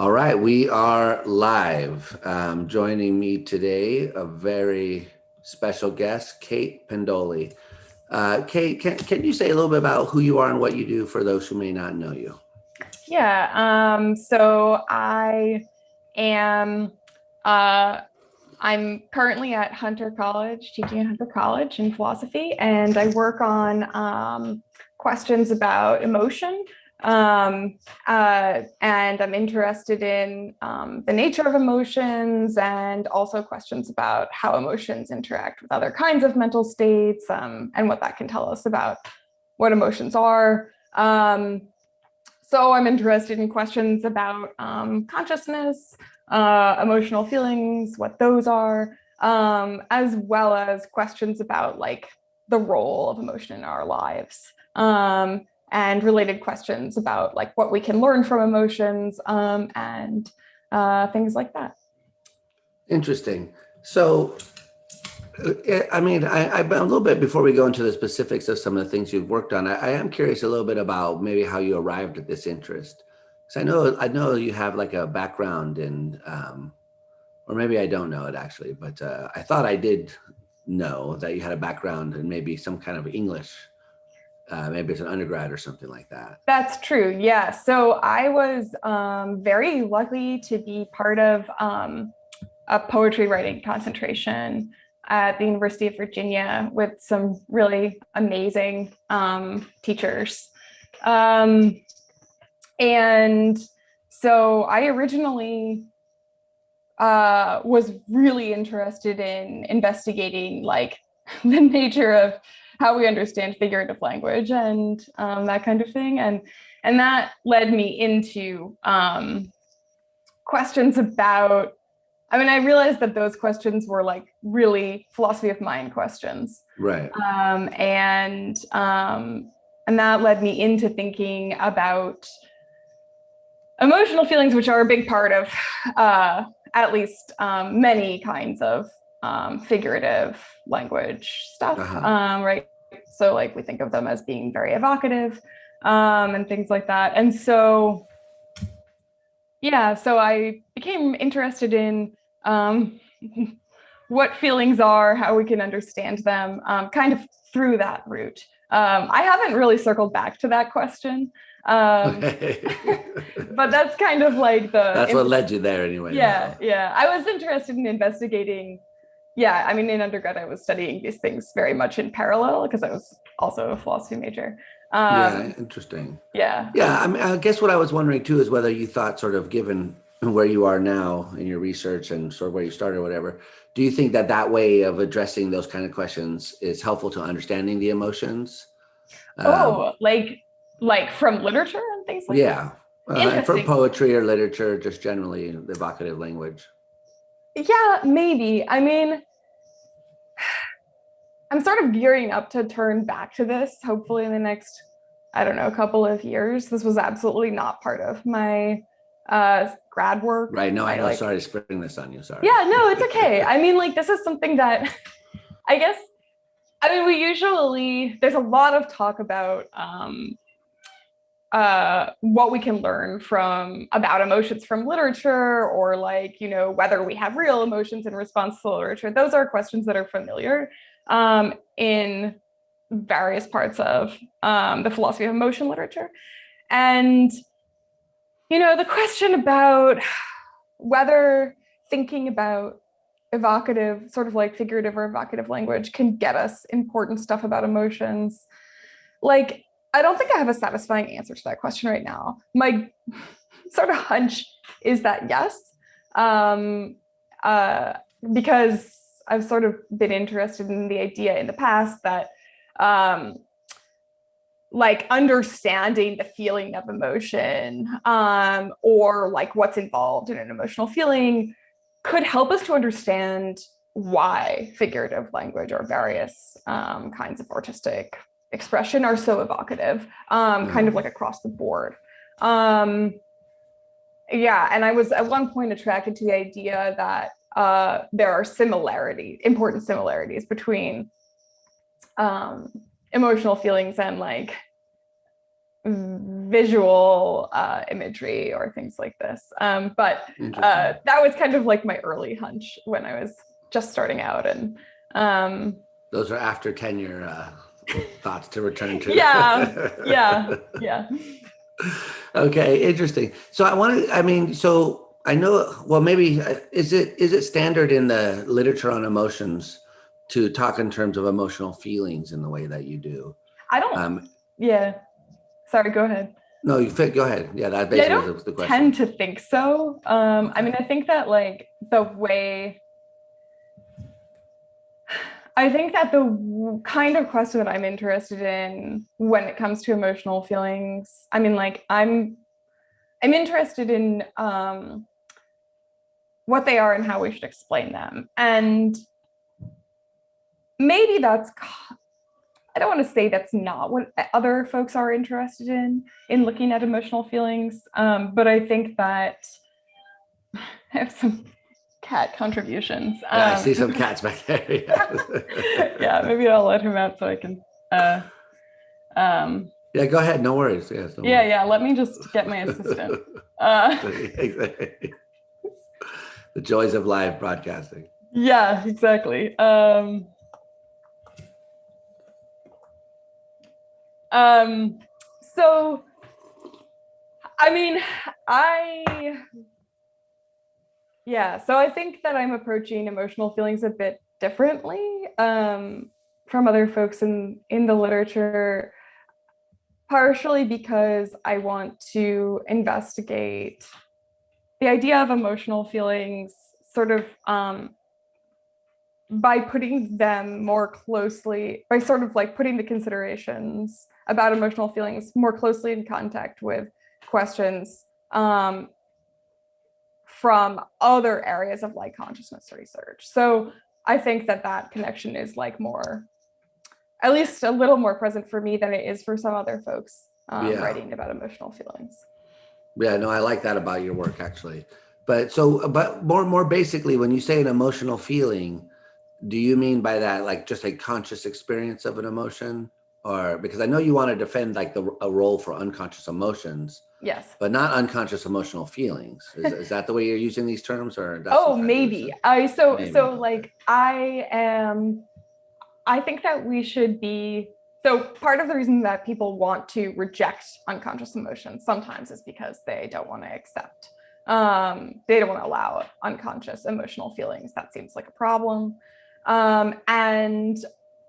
All right, we are live. Joining me today, a very special guest, Kate Pendoley. Kate, can you say a little bit about who you are and what you do for those who may not know you? So I am I'm currently at Hunter College, teaching at Hunter College in philosophy, and I work on questions about emotion. And I'm interested in the nature of emotions and also questions about how emotions interact with other kinds of mental states, and what that can tell us about what emotions are. So I'm interested in questions about consciousness, emotional feelings, what those are, as well as questions about like the role of emotion in our lives, and related questions about like what we can learn from emotions, and things like that. Interesting. So, I'm a little bit before we go into the specifics of some of the things you've worked on. I am curious a little bit about maybe how you arrived at this interest. Because I know you have like a background in, or maybe I don't know it actually, but I thought I did know that you had a background in maybe some kind of English. Maybe it's an undergrad or something like that. That's true. Yeah. So I was very lucky to be part of a poetry writing concentration at the University of Virginia with some really amazing teachers. Um, and so I originally was really interested in investigating like the nature of how we understand figurative language and that kind of thing, and that led me into questions about. I mean, I realized that those questions were like really philosophy of mind questions, Right. and that led me into thinking about emotional feelings, which are a big part of at least many kinds of figurative language stuff, Uh-huh. right? So, like, we think of them as being very evocative, and things like that. And so, yeah, so I became interested in um, what feelings are, how we can understand them, kind of through that route. I haven't really circled back to that question. Um, Okay. but that's kind of like That's what led you there anyway, yeah, though. yeah. I was interested in investigating. Yeah, I mean, in undergrad, I was studying these things very much in parallel because I was also a philosophy major. Yeah, Um, interesting. yeah. Yeah, I mean, I guess what I was wondering too is whether you thought, sort of, given where you are now in your research and sort of where you started or whatever, do you think that that way of addressing those kind of questions is helpful to understanding the emotions? Um, Oh, like from literature and things like that. yeah, and from Interesting. poetry or literature, just generally the evocative language. Yeah, maybe. I mean, I'm sort of gearing up to turn back to this, hopefully in the next, I don't know, couple of years. This was absolutely not part of my grad work. Right. No, I I know. like, Sorry to spring this on you. Sorry. yeah, no, it's okay. I mean, like, this is something that I guess, I mean, we usually, there's a lot of talk about what we can learn from about emotions from literature, or like, you know, whether we have real emotions in response to literature. Those are questions that are familiar in various parts of the philosophy of emotion literature. And, you know, the question about whether thinking about evocative, sort of like figurative or evocative language can get us important stuff about emotions. Like, I don't think I have a satisfying answer to that question right now. My sort of hunch is that yes, um, uh, because I've sort of been interested in the idea in the past that um, like understanding the feeling of emotion, or like what's involved in an emotional feeling could help us to understand why figurative language or various kinds of artistic expression are so evocative, kind of Uh, like across the board. Um, yeah, and I was at one point attracted to the idea that there are important similarities between um, emotional feelings and like visual imagery or things like this. But that was kind of like my early hunch when I was just starting out. And those are after tenure thoughts to return to. Yeah. Okay, interesting. So so I know, well, maybe is it standard in the literature on emotions to talk in terms of emotional feelings in the way that you do? I don't, yeah. Sorry, go ahead. No, go ahead. Yeah, that Yeah, I basically don't was the question. tend to think so. Okay. I mean, I think that like I think that the kind of question that I'm interested in when it comes to emotional feelings, I mean, like I'm interested in what they are and how we should explain them. And maybe I don't want to say that's not what other folks are interested in looking at emotional feelings. But I think that I have some cat contributions. Yeah, I see some cats back there. Yeah, maybe I'll let him out so I can. Yeah, go ahead. No worries. Yes, no yeah, worries. yeah. Let me just get my assistant. The joys of live broadcasting. Yeah, exactly. So, I mean, so I think that I'm approaching emotional feelings a bit differently from other folks in the literature, partially because I want to investigate the idea of emotional feelings sort of by putting them more closely, by sort of like putting the considerations about emotional feelings more closely in contact with questions from other areas of like consciousness research. So I think that connection is like more, at least a little more present for me than it is for some other folks writing about emotional feelings. Yeah, no, I like that about your work actually. But more basically, when you say an emotional feeling, do you mean by that like just a conscious experience of an emotion? Or because I know you want to defend like a role for unconscious emotions. Yes. But not unconscious emotional feelings. Is that the way you're using these terms, or that's maybe. I think that we should be, so part of the reason that people want to reject unconscious emotions sometimes is because they don't want to accept, they don't want to allow unconscious emotional feelings. That seems like a problem. And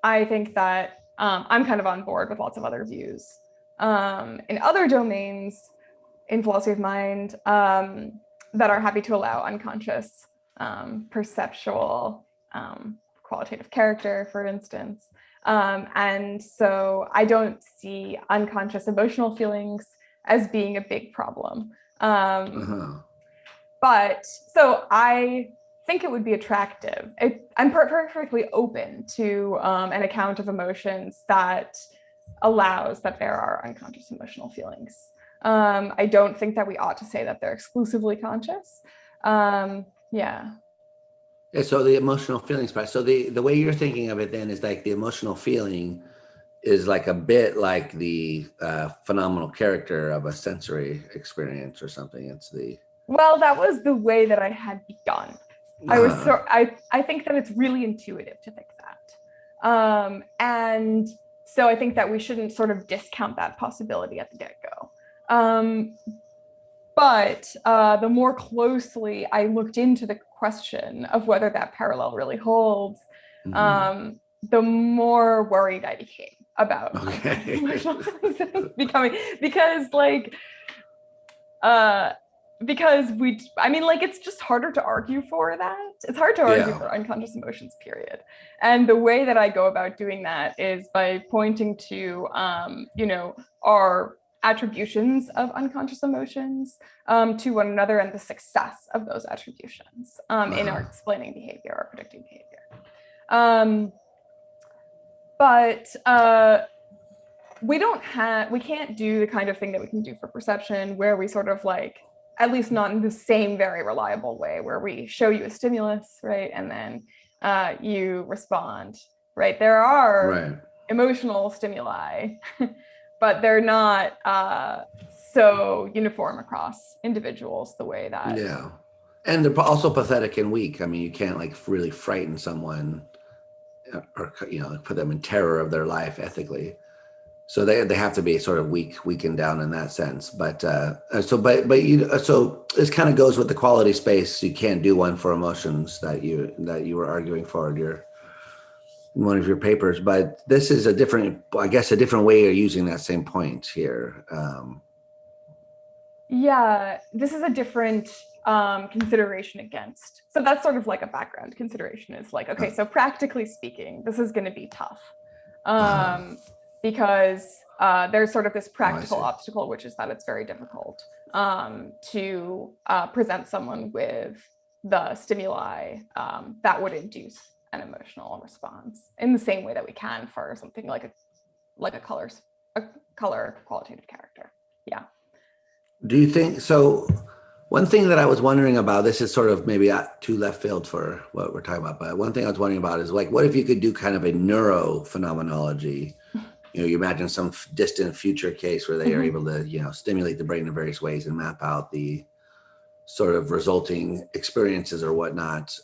I think that I'm kind of on board with lots of other views in other domains in philosophy of mind that are happy to allow unconscious perceptual qualitative character, for instance. And so I don't see unconscious emotional feelings as being a big problem. But so I think it would be attractive. I'm perfectly open to an account of emotions that allows that there are unconscious emotional feelings. I don't think that we ought to say that they're exclusively conscious. Yeah. So the emotional feelings part. So the way you're thinking of it then is like the emotional feeling is like a bit like the phenomenal character of a sensory experience or something. Well, that was the way that I had begun. I think that it's really intuitive to think that. And so I think that we shouldn't sort of discount that possibility at the get-go. But the more closely I looked into the question of whether that parallel really holds, the more worried I became about emotional feelings becoming, because it's just harder to argue for that. It's hard to argue for unconscious emotions, period. And the way that I go about doing that is by pointing to, our attributions of unconscious emotions to one another and the success of those attributions in our explaining behavior or predicting behavior. But we can't do the kind of thing that we can do for perception, where we sort of like, at least not in the same very reliable way, where we show you a stimulus, right? And then you respond, right? There are emotional stimuli, but they're not so uniform across individuals the way that. Yeah. And they're also pathetic and weak. I mean, you can't like really frighten someone or, put them in terror of their life ethically. So they have to be sort of weakened down in that sense. So this kind of goes with the quality space. You can't do one for emotions that you were arguing for in one of your papers, but this is a different way of using that same point here. Yeah, this is a different consideration against. So that's sort of like a background consideration is like, okay, so practically speaking, this is going to be tough because there's sort of this practical obstacle, which is that it's very difficult to present someone with the stimuli that would induce an emotional response in the same way that we can for something like a color qualitative character. Yeah. Do you think so? One thing that I was wondering about, this is sort of maybe too left field for what we're talking about, but one thing I was wondering about is like, what if you could do kind of a neurophenomenology? You imagine some distant future case where they are able to, stimulate the brain in various ways and map out the sort of resulting experiences or whatnot.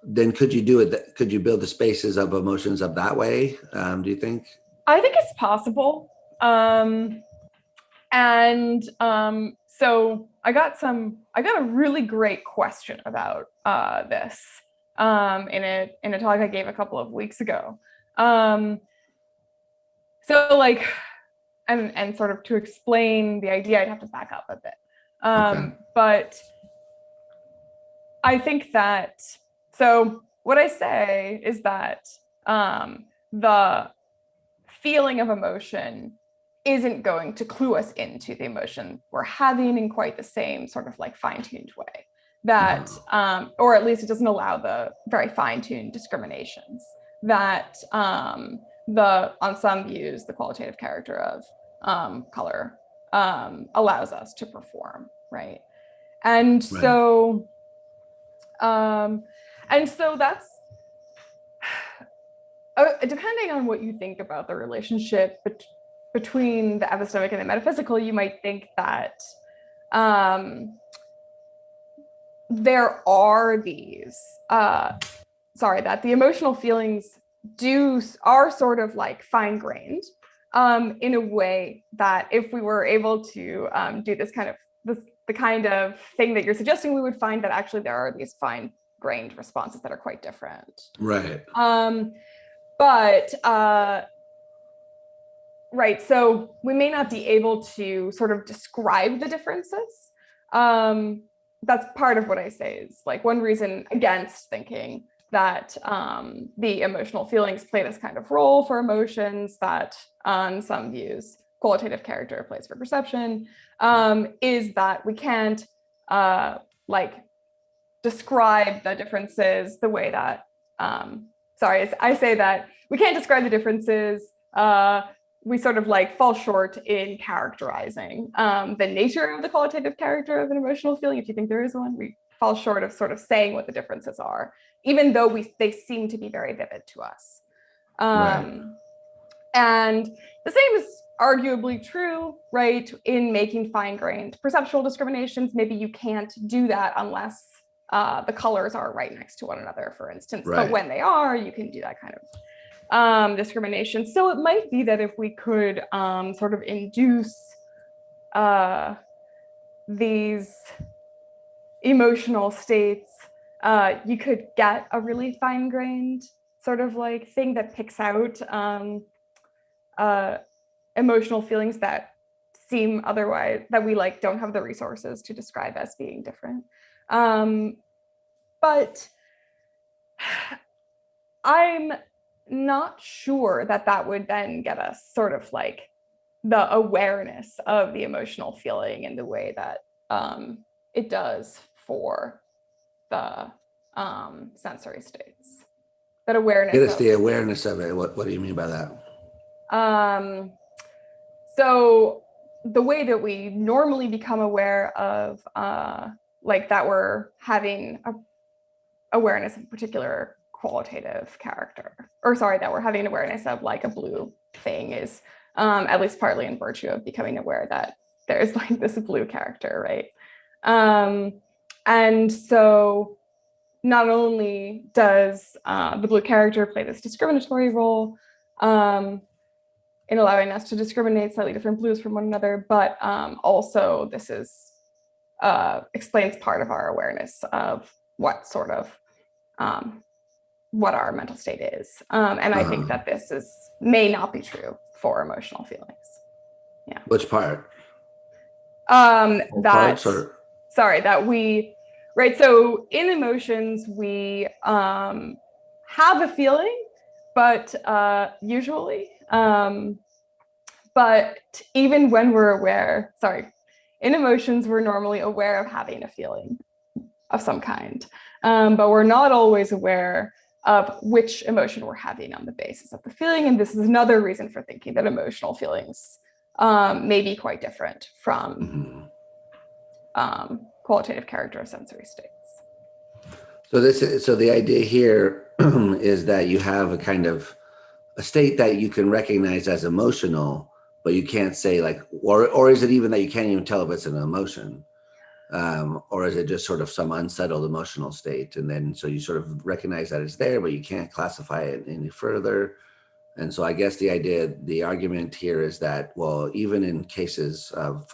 Then could you do it? Could you build the spaces of emotions up that way? Do you think? I think it's possible. So I got a really great question about this in a talk I gave a couple of weeks ago. So like, and sort of to explain the idea, I'd have to back up a bit. Okay. But I think that, so what I say is that the feeling of emotion isn't going to clue us into the emotion we're having in quite the same sort of like fine-tuned way that, or at least it doesn't allow the very fine-tuned discriminations that on some views, the qualitative character of color allows us to perform, right? And so that's, depending on what you think about the relationship between the epistemic and the metaphysical, you might think that there are these, that the emotional feelings are sort of like fine-grained in a way that if we were able to do the kind of thing that you're suggesting, we would find that actually there are these fine-grained responses that are quite different. Right. So we may not be able to sort of describe the differences. That's part of what I say is like one reason against thinking that the emotional feelings play this kind of role for emotions that on some views qualitative character plays for perception, is that we can't describe the differences the way that, I say that we can't describe the differences. We sort of fall short in characterizing the nature of the qualitative character of an emotional feeling. If you think there is one, we fall short of sort of saying what the differences are, even though they seem to be very vivid to us. And the same is arguably true, right, in making fine-grained perceptual discriminations. Maybe you can't do that unless the colors are right next to one another, for instance. But when they are, you can do that kind of discrimination. So it might be that if we could sort of induce these emotional states, you could get a really fine-grained sort of thing that picks out emotional feelings that seem otherwise, that we don't have the resources to describe as being different. But I'm not sure that would then get us sort of the awareness of the emotional feeling in the way that it does for the sensory states. That awareness. Get us the awareness of it. What do you mean by that? So the way that we normally become aware of that we're having awareness of a particular qualitative character, that we're having awareness of a blue thing is at least partly in virtue of becoming aware that there's like this blue character, right? And so not only does the blue character play this discriminatory role in allowing us to discriminate slightly different blues from one another, but also this is explains part of our awareness of what sort of what our mental state is. And I think that this may not be true for emotional feelings. Yeah. Which part? That, sorry, that we, right. So in emotions, we have a feeling, but usually, but even when we're aware, sorry, in emotions, we're normally aware of having a feeling of some kind, but we're not always aware of which emotion we're having on the basis of the feeling. And this is another reason for thinking that emotional feelings may be quite different from qualitative character or sensory states. So the idea here is that you have a kind of a state that you can recognize as emotional, but you can't say like, or is it even that you can't even tell if it's an emotion? Or is it just sort of some unsettled emotional state? And then so you sort of recognize that it's there, but you can't classify it any further. And so I guess the argument here is that, well, even in cases of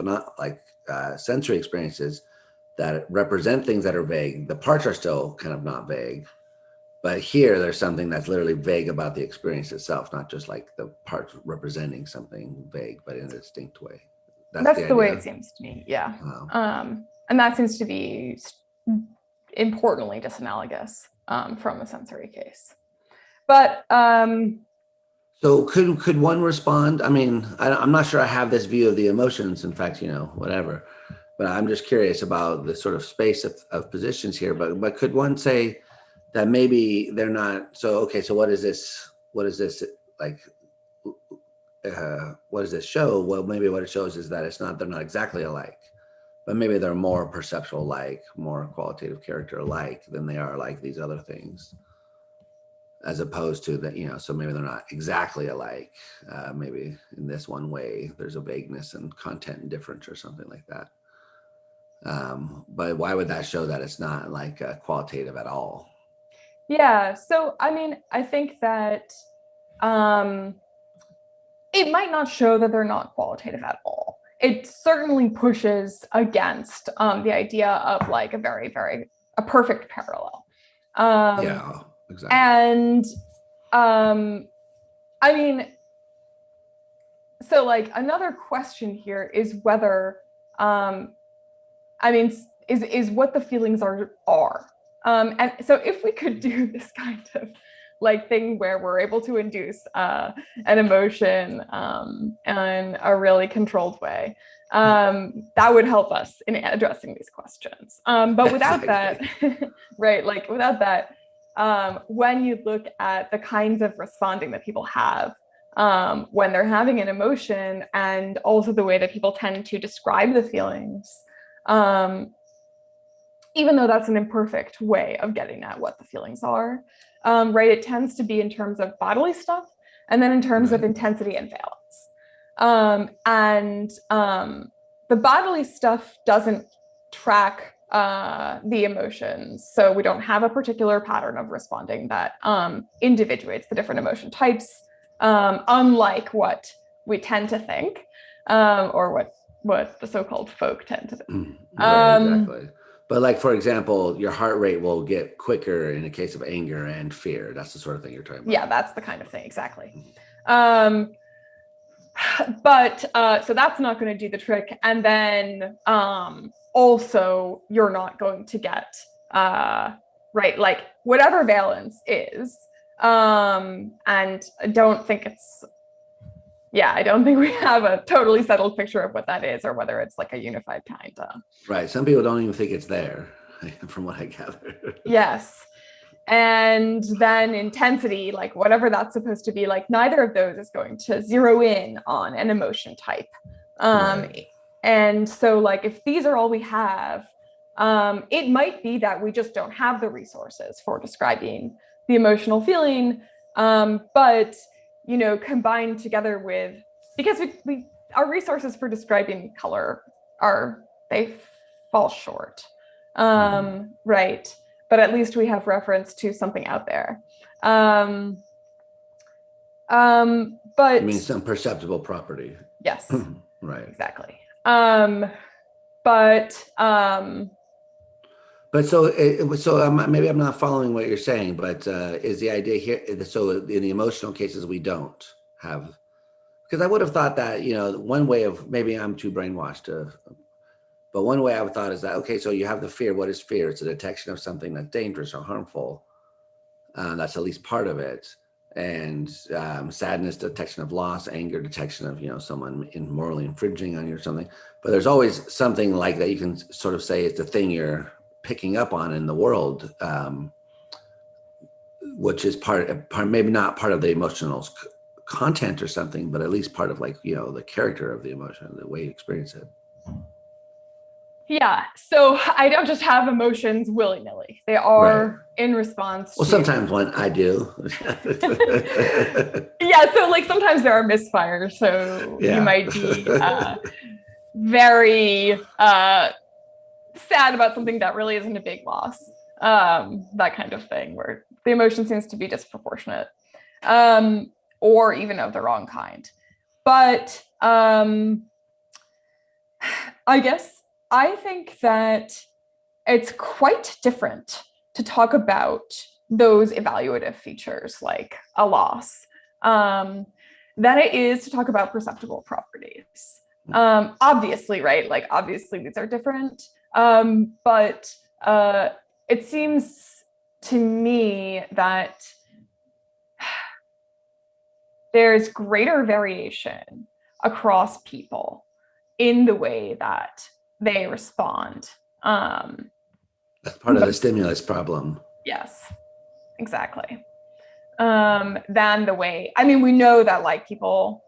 sensory experiences that represent things that are vague, the parts are still kind of not vague. But here there's something that's literally vague about the experience itself, not just like the parts representing something vague, but in a distinct way. That's the way it seems to me, yeah. And that seems to be importantly disanalogous from the sensory case. But so could one respond? I mean, I'm not sure I have this view of the emotions. In fact, whatever. But I'm just curious about the sort of space of positions here. But could one say that maybe they're not? So okay. So what is this? What is this like? What does this show? Well, maybe what it shows is that they're not exactly alike, but maybe they're more perceptual like, more qualitative character alike than they are like these other things, as opposed to that, so maybe they're not exactly alike. Maybe in this one way, there's a vagueness and content difference or something like that. But why would that show that it's not like qualitative at all? Yeah. So, I mean, I think that it might not show that they're not qualitative at all. It certainly pushes against the idea of like a very, very a perfect parallel. Yeah, exactly. And I mean, so like another question here is whether is what the feelings are. And so if we could do this kind of like thing where we're able to induce an emotion in a really controlled way, that would help us in addressing these questions. But without that, right, like without that, when you look at the kinds of responding that people have when they're having an emotion, and also the way that people tend to describe the feelings, even though that's an imperfect way of getting at what the feelings are, right? It tends to be in terms of bodily stuff, and then in terms of intensity and valence. The bodily stuff doesn't track the emotions, so we don't have a particular pattern of responding that individuates the different emotion types, unlike what we tend to think, or what the so-called folk tend to think. Exactly. But like, for example, your heart rate will get quicker in a case of anger and fear. That's the sort of thing you're talking about. Yeah, that's the kind of thing, exactly. But so that's not going to do the trick. And then also, you're not going to get, right, like whatever valence is. And I don't think we have a totally settled picture of what that is, or whether it's like a unified kind. Right. Some people don't even think it's there, from what I gather. Yes. And then intensity, like whatever that's supposed to be, like neither of those is going to zero in on an emotion type. Right. And so like if these are all we have, it might be that we just don't have the resources for describing the emotional feeling. But combined together with because we our resources for describing color they fall short. Right. But at least we have reference to something out there. I But mean, some perceptible property. yes, Right. exactly. But But so maybe I'm not following what you're saying, but is the idea here, so in the emotional cases, we don't have, because I would have thought that, one way of, maybe I'm too brainwashed but one way I would thought is that, okay, so you have the fear. What is fear? It's a detection of something that's dangerous or harmful. That's at least part of it. And sadness, detection of loss, anger, detection of, someone morally infringing on you or something. But there's always something like that you can sort of say is the thing you're picking up on in the world, which is part, maybe not part of the emotional content or something, but at least part of the character of the emotion, the way you experience it. yeah, so I don't just have emotions willy-nilly. They are right. In response to... sometimes when I do. Yeah, so sometimes there are misfires, so you might be very sad about something that really isn't a big loss. That kind of thing, where the emotion seems to be disproportionate, or even of the wrong kind. But I guess I think that it's quite different to talk about those evaluative features like a loss than it is to talk about perceptible properties. Obviously, right? Obviously these are different, but it seems to me that there's greater variation across people in the way that they respond. That's part of the stimulus problem. Yes, exactly. Than the way, we know that people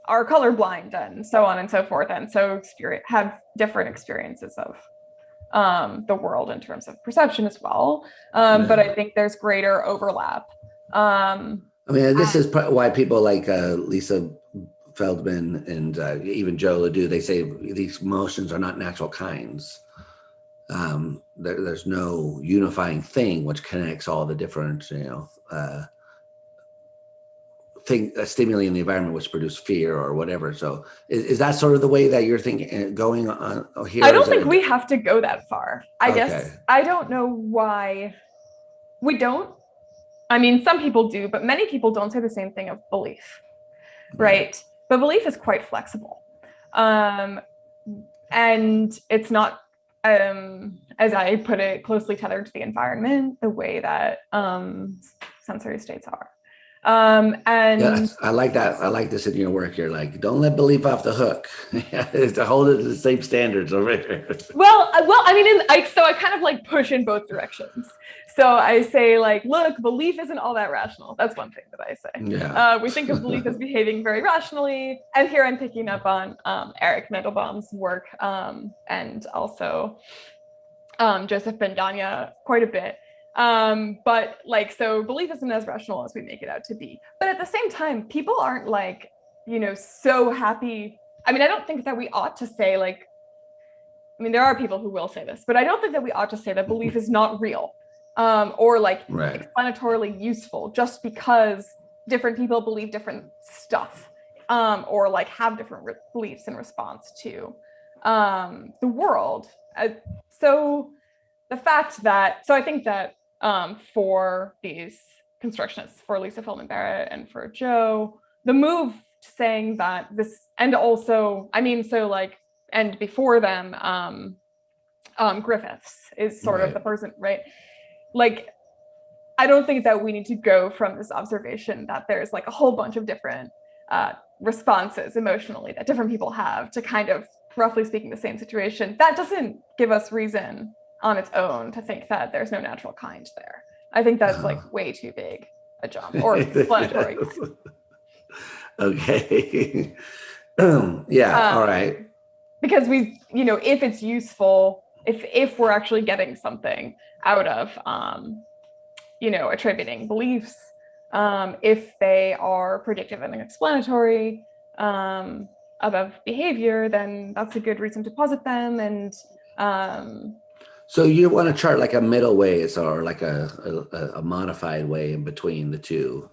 are colorblind and so on and so forth, and so have different experiences of the world in terms of perception as well. But I think there's greater overlap. This is why people like Lisa Feldman and even Joe Ledoux, they say these emotions are not natural kinds. There's no unifying thing which connects all the different, stimuli in the environment which produce fear or whatever. So is that sort of the way that you're thinking going on here? I don't think we have to go that far. I guess I don't know why we don't. Some people do, but many people don't say the same thing of belief, right? But belief is quite flexible. And it's not, as I put it, closely tethered to the environment, the way that sensory states are. And I like that. I like this in your work. You're like, don't let belief off the hook. To hold it to the same standards over here. Well, so I kind of push in both directions. So I say look, belief isn't all that rational. That's one thing that I say. Yeah. We think of belief as behaving very rationally. And here I'm picking up on Eric Mendelbaum's work and also Joseph Bendanya quite a bit. But so belief isn't as rational as we make it out to be. But at the same time, people aren't so happy. I don't think that we ought to say there are people who will say this, but I don't think that we ought to say that belief is not real or explanatorily useful just because different people believe different stuff or have different beliefs in response to the world. So the fact that, I think that for these constructionists, for Lisa Feldman Barrett and for Joe, the move to saying that this, and also, and before them, Griffiths is sort of the person, right? I don't think that we need to go from this observation that there's a whole bunch of different responses emotionally that different people have to kind of, roughly speaking, the same situation. That doesn't give us reason on its own to think that there's no natural kind there. I think that's way too big a jump or explanatory. Okay. Yeah. All right. Because if it's useful, if we're actually getting something out of, attributing beliefs, if they are predictive and explanatory, um, above behavior, then that's a good reason to posit them. And So you want to chart like a middle way, or like a modified way in between the two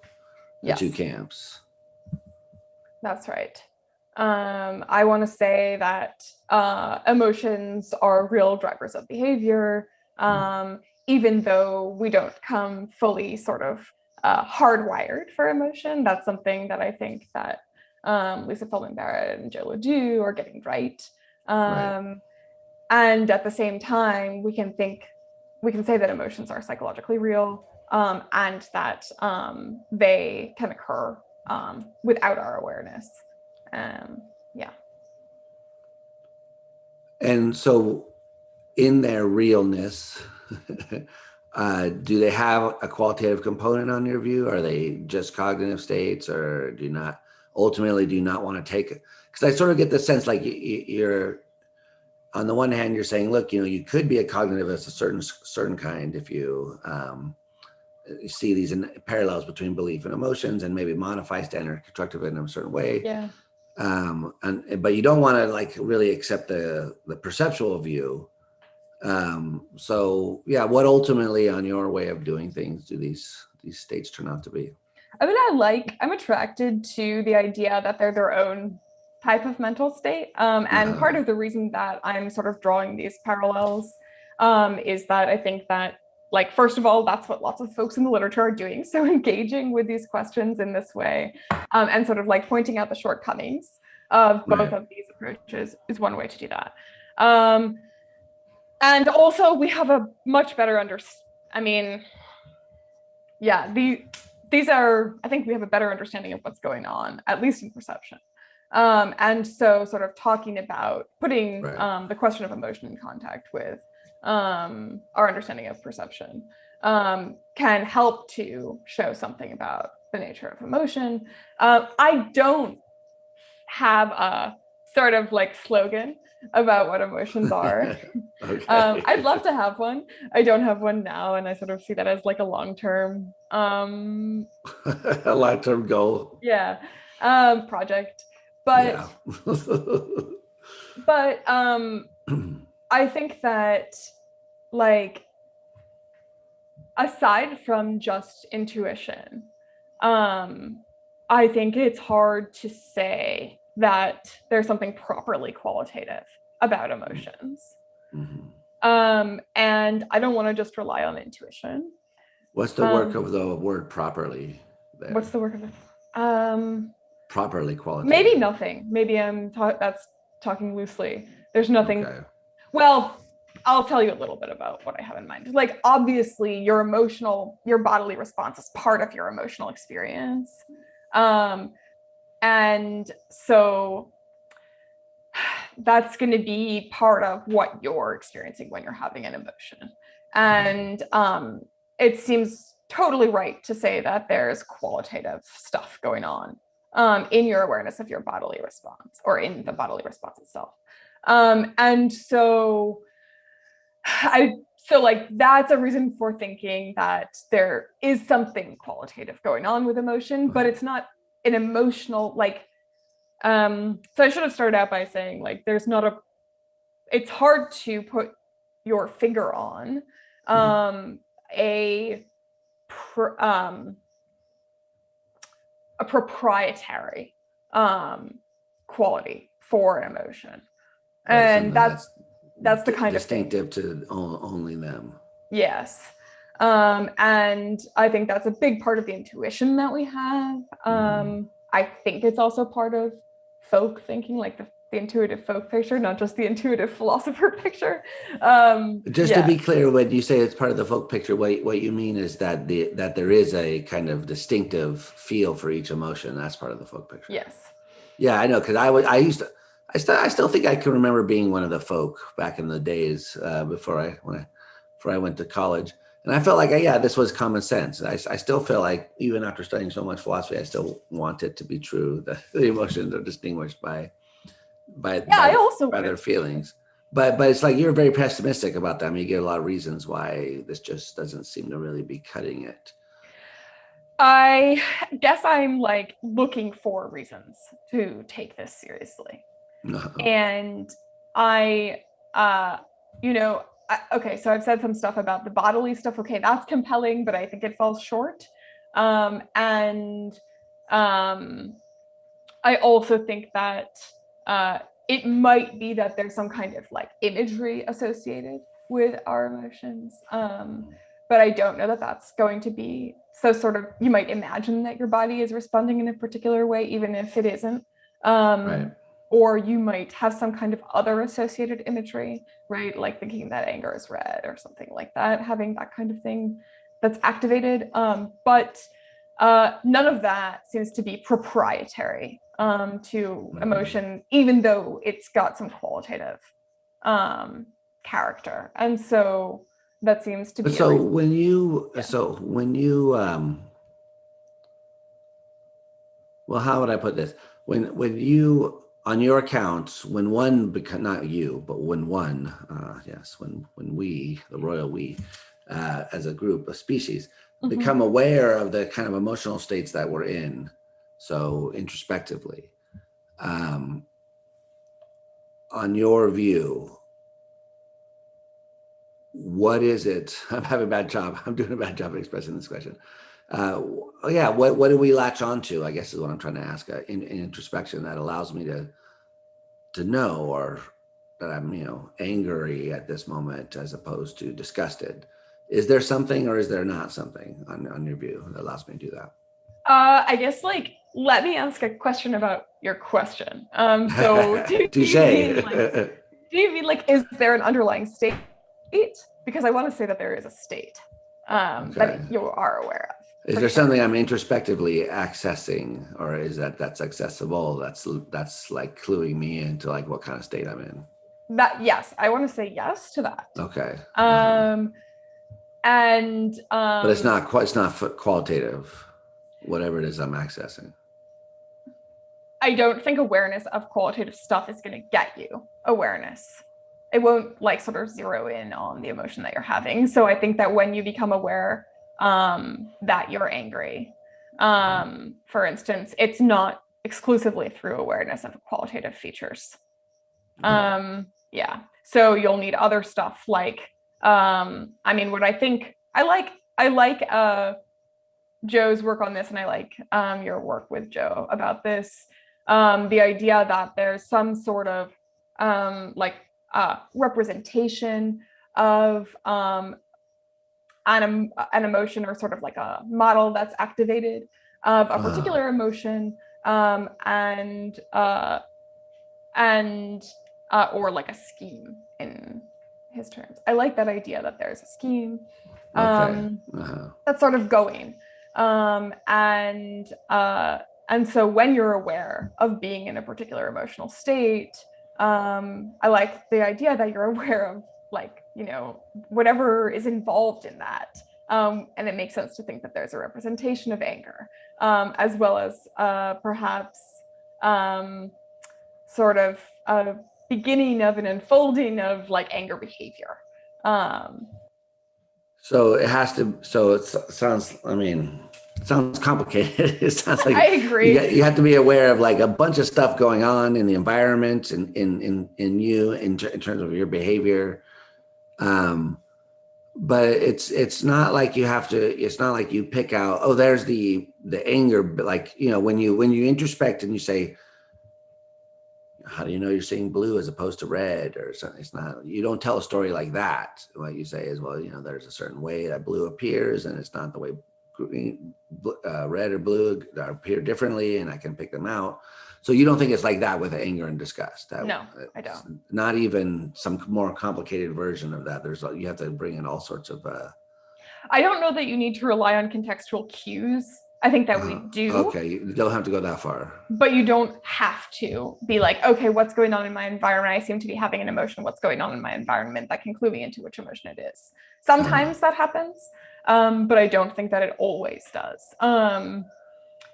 yes, camps. that's right. I want to say that emotions are real drivers of behavior, even though we don't come fully sort of hardwired for emotion. That's something that I think that Lisa Feldman Barrett and Joe Ledoux are getting right. Right. And at the same time, we can say that emotions are psychologically real, and that they can occur without our awareness. Yeah. And so in their realness, do they have a qualitative component on your view? Are they just cognitive states, or do you not want to take it? Because I sort of get the sense like you're, on the one hand, you're saying, look, you could be a cognitivist, a certain kind, if you see these parallels between belief and emotions, and maybe modify standard constructive in a certain way. Yeah. But you don't want to like really accept the perceptual view. So yeah, what ultimately on your way of doing things do these states turn out to be? I mean, I'm attracted to the idea that they're their own type of mental state. And part of the reason that I'm sort of drawing these parallels is that I think that, like, first of all, that's what lots of folks in the literature are doing. So engaging with these questions in this way, and sort of like pointing out the shortcomings of both Right. of these approaches is one way to do that. Um, and also, we have a much better I mean, yeah, these are, I think we have a better understanding of what's going on, at least in perception. And so sort of talking about putting Right. the question of emotion in contact with our understanding of perception can help to show something about the nature of emotion. I don't have a sort of like slogan about what emotions are. Okay. I'd love to have one. I don't have one now, and I sort of see that as like a long-term, A long-term goal. yeah, project. But Yeah. but I think that, like, aside from just intuition, I think it's hard to say that there's something properly qualitative about emotions. Mhm. And I don't want to just rely on intuition. What's the work Um, of the word properly what's there? the work of it? Um, Properly Maybe qualitative. nothing. Maybe that's talking loosely. There's nothing. Okay. Well, I'll tell you a little bit about what I have in mind. Like, obviously, your bodily response is part of your emotional experience. Um, and so that's going to be part of what you're experiencing when you're having an emotion. And it seems totally right to say that there's qualitative stuff going on in your awareness of your bodily response, or in the bodily response itself. And so like that's a reason for thinking that there is something qualitative going on with emotion, but Right. it's not an emotional, like, so I should have started out by saying, like, it's hard to put your finger on Mhm. um, a um, a proprietary quality for an emotion, Right. and Something that's that's the kind of thing. distinctive to only them. Yes. And I think that's a big part of the intuition that we have. Mhm. I think it's also part of folk thinking, like the intuitive folk picture, not just the intuitive philosopher picture. Just to Yeah. be clear, when you say it's part of the folk picture, what you mean is that that there is a kind of distinctive feel for each emotion. That's part of the folk picture. Yes. Yeah, I know, because I used to, I still think I can remember being one of the folk back in the days before I went to college, and I felt like yeah, this was common sense. I still feel like even after studying so much philosophy, I still want it to be true that the emotions are distinguished by Yeah, by I also by wanted their to be true. feelings. But it's like you're very pessimistic about them. You get a lot of reasons why this just doesn't seem to really be cutting it. I guess I'm like looking for reasons to take this seriously. No. And I, you know, okay, so I've said some stuff about the bodily stuff. Okay, that's compelling, but I think it falls short. And I also think that it might be that there's some kind of like imagery associated with our emotions. But I don't know that that's going to be so sort of, you might imagine that your body is responding in a particular way, even if it isn't. Right. Or you might have some kind of other associated imagery, right? Like thinking that anger is red or something like that, having that kind of thing that's activated. But none of that seems to be proprietary to emotion, even though it's got some qualitative character. And so that seems to be a So reason. when you, Yeah. so when you, well, how would I put this? When you on your accounts, when one become not you, but when one, yes, when we, the royal we, as a group, a species, become aware of the kind of emotional states that we're in, so introspectively, um, on your view, what is it? I'm having a bad job. I'm doing a bad job of expressing this question. Yeah, what do we latch onto? I guess is what I'm trying to ask. In introspection, that allows me to know, or that I'm angry at this moment as opposed to disgusted. Is there something, or is there not something on your view that allows me to do that? I guess like let me ask a question about your question. So Touche. do you mean like is there an underlying state? Because I want to say that there is a state Okay. that you are aware of Is for there sure. something I'm introspectively accessing, or is that's accessible? That's like cluing me into like what kind of state I'm in. That yes, I want to say yes to that. Okay. Um, and But it's not quite. It's not qualitative. Whatever it is I'm accessing. I don't think awareness of qualitative stuff is going to get you awareness. It won't like sort of zero in on the emotion that you're having. So I think that when you become aware that you're angry, for instance, it's not exclusively through awareness of qualitative features. Okay. Yeah. So you'll need other stuff like, I mean, what I think I like Joe's work on this, and I like your work with Joe about this. The idea that there's some sort of like representation of an emotion, or sort of like a model that's activated of a particular emotion, and or like a scheme in his terms. I like that idea that there's a scheme Okay. that's sort of going, um, and uh, and so when you're aware of being in a particular emotional state, I like the idea that you're aware of like whatever is involved in that. And it makes sense to think that there's a representation of anger, as well as perhaps um, sort of a beginning of an unfolding of like anger behavior. Um, So it has to. So it sounds. I mean, it sounds complicated. It sounds I like agree. you have to be aware of like a bunch of stuff going on in the environment and in you in terms of your behavior. Um, but it's not like you have to. It's not like you pick out. Oh, there's the anger. But like when you introspect and you say, how do you know you're seeing blue as opposed to red or something? It's not, you don't tell a story like that. What you say is, well, there's a certain way that blue appears and it's not the way green, red or blue appear differently, and I can pick them out. So you don't think it's like that with anger and disgust. No, I don't. Not even some more complicated version of that. You have to bring in all sorts of I don't know that you need to rely on contextual cues. I think that we do, okay, you don't have to go that far. but you don't have to be like, okay, what's going on in my environment? I seem to be having an emotion. What's going on in my environment that can clue me into which emotion it is? Sometimes that happens, but I don't think that it always does.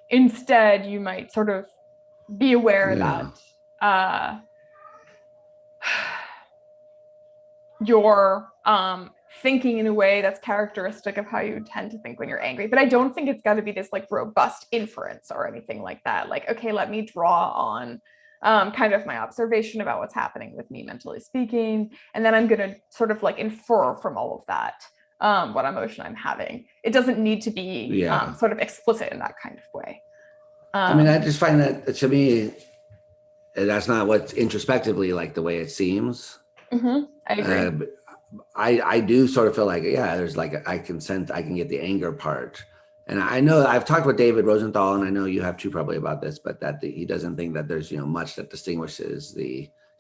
Instead, you might sort of be aware Yeah. that your thinking in a way that's characteristic of how you tend to think when you're angry. But I don't think it's got to be this like robust inference or anything like that. Like, okay, let me draw on kind of my observation about what's happening with me mentally speaking, and then I'm going to sort of like infer from all of that what emotion I'm having. It doesn't need to be Yeah. sort of explicit in that kind of way. I mean, I just find that to me, that's not what's introspectively like the way it seems. I agree. I do sort of feel like, yeah, there's like, I can sense, I can get the anger part. And I know I've talked with David Rosenthal, and I know you have too probably about this, but that he doesn't think that there's, much that distinguishes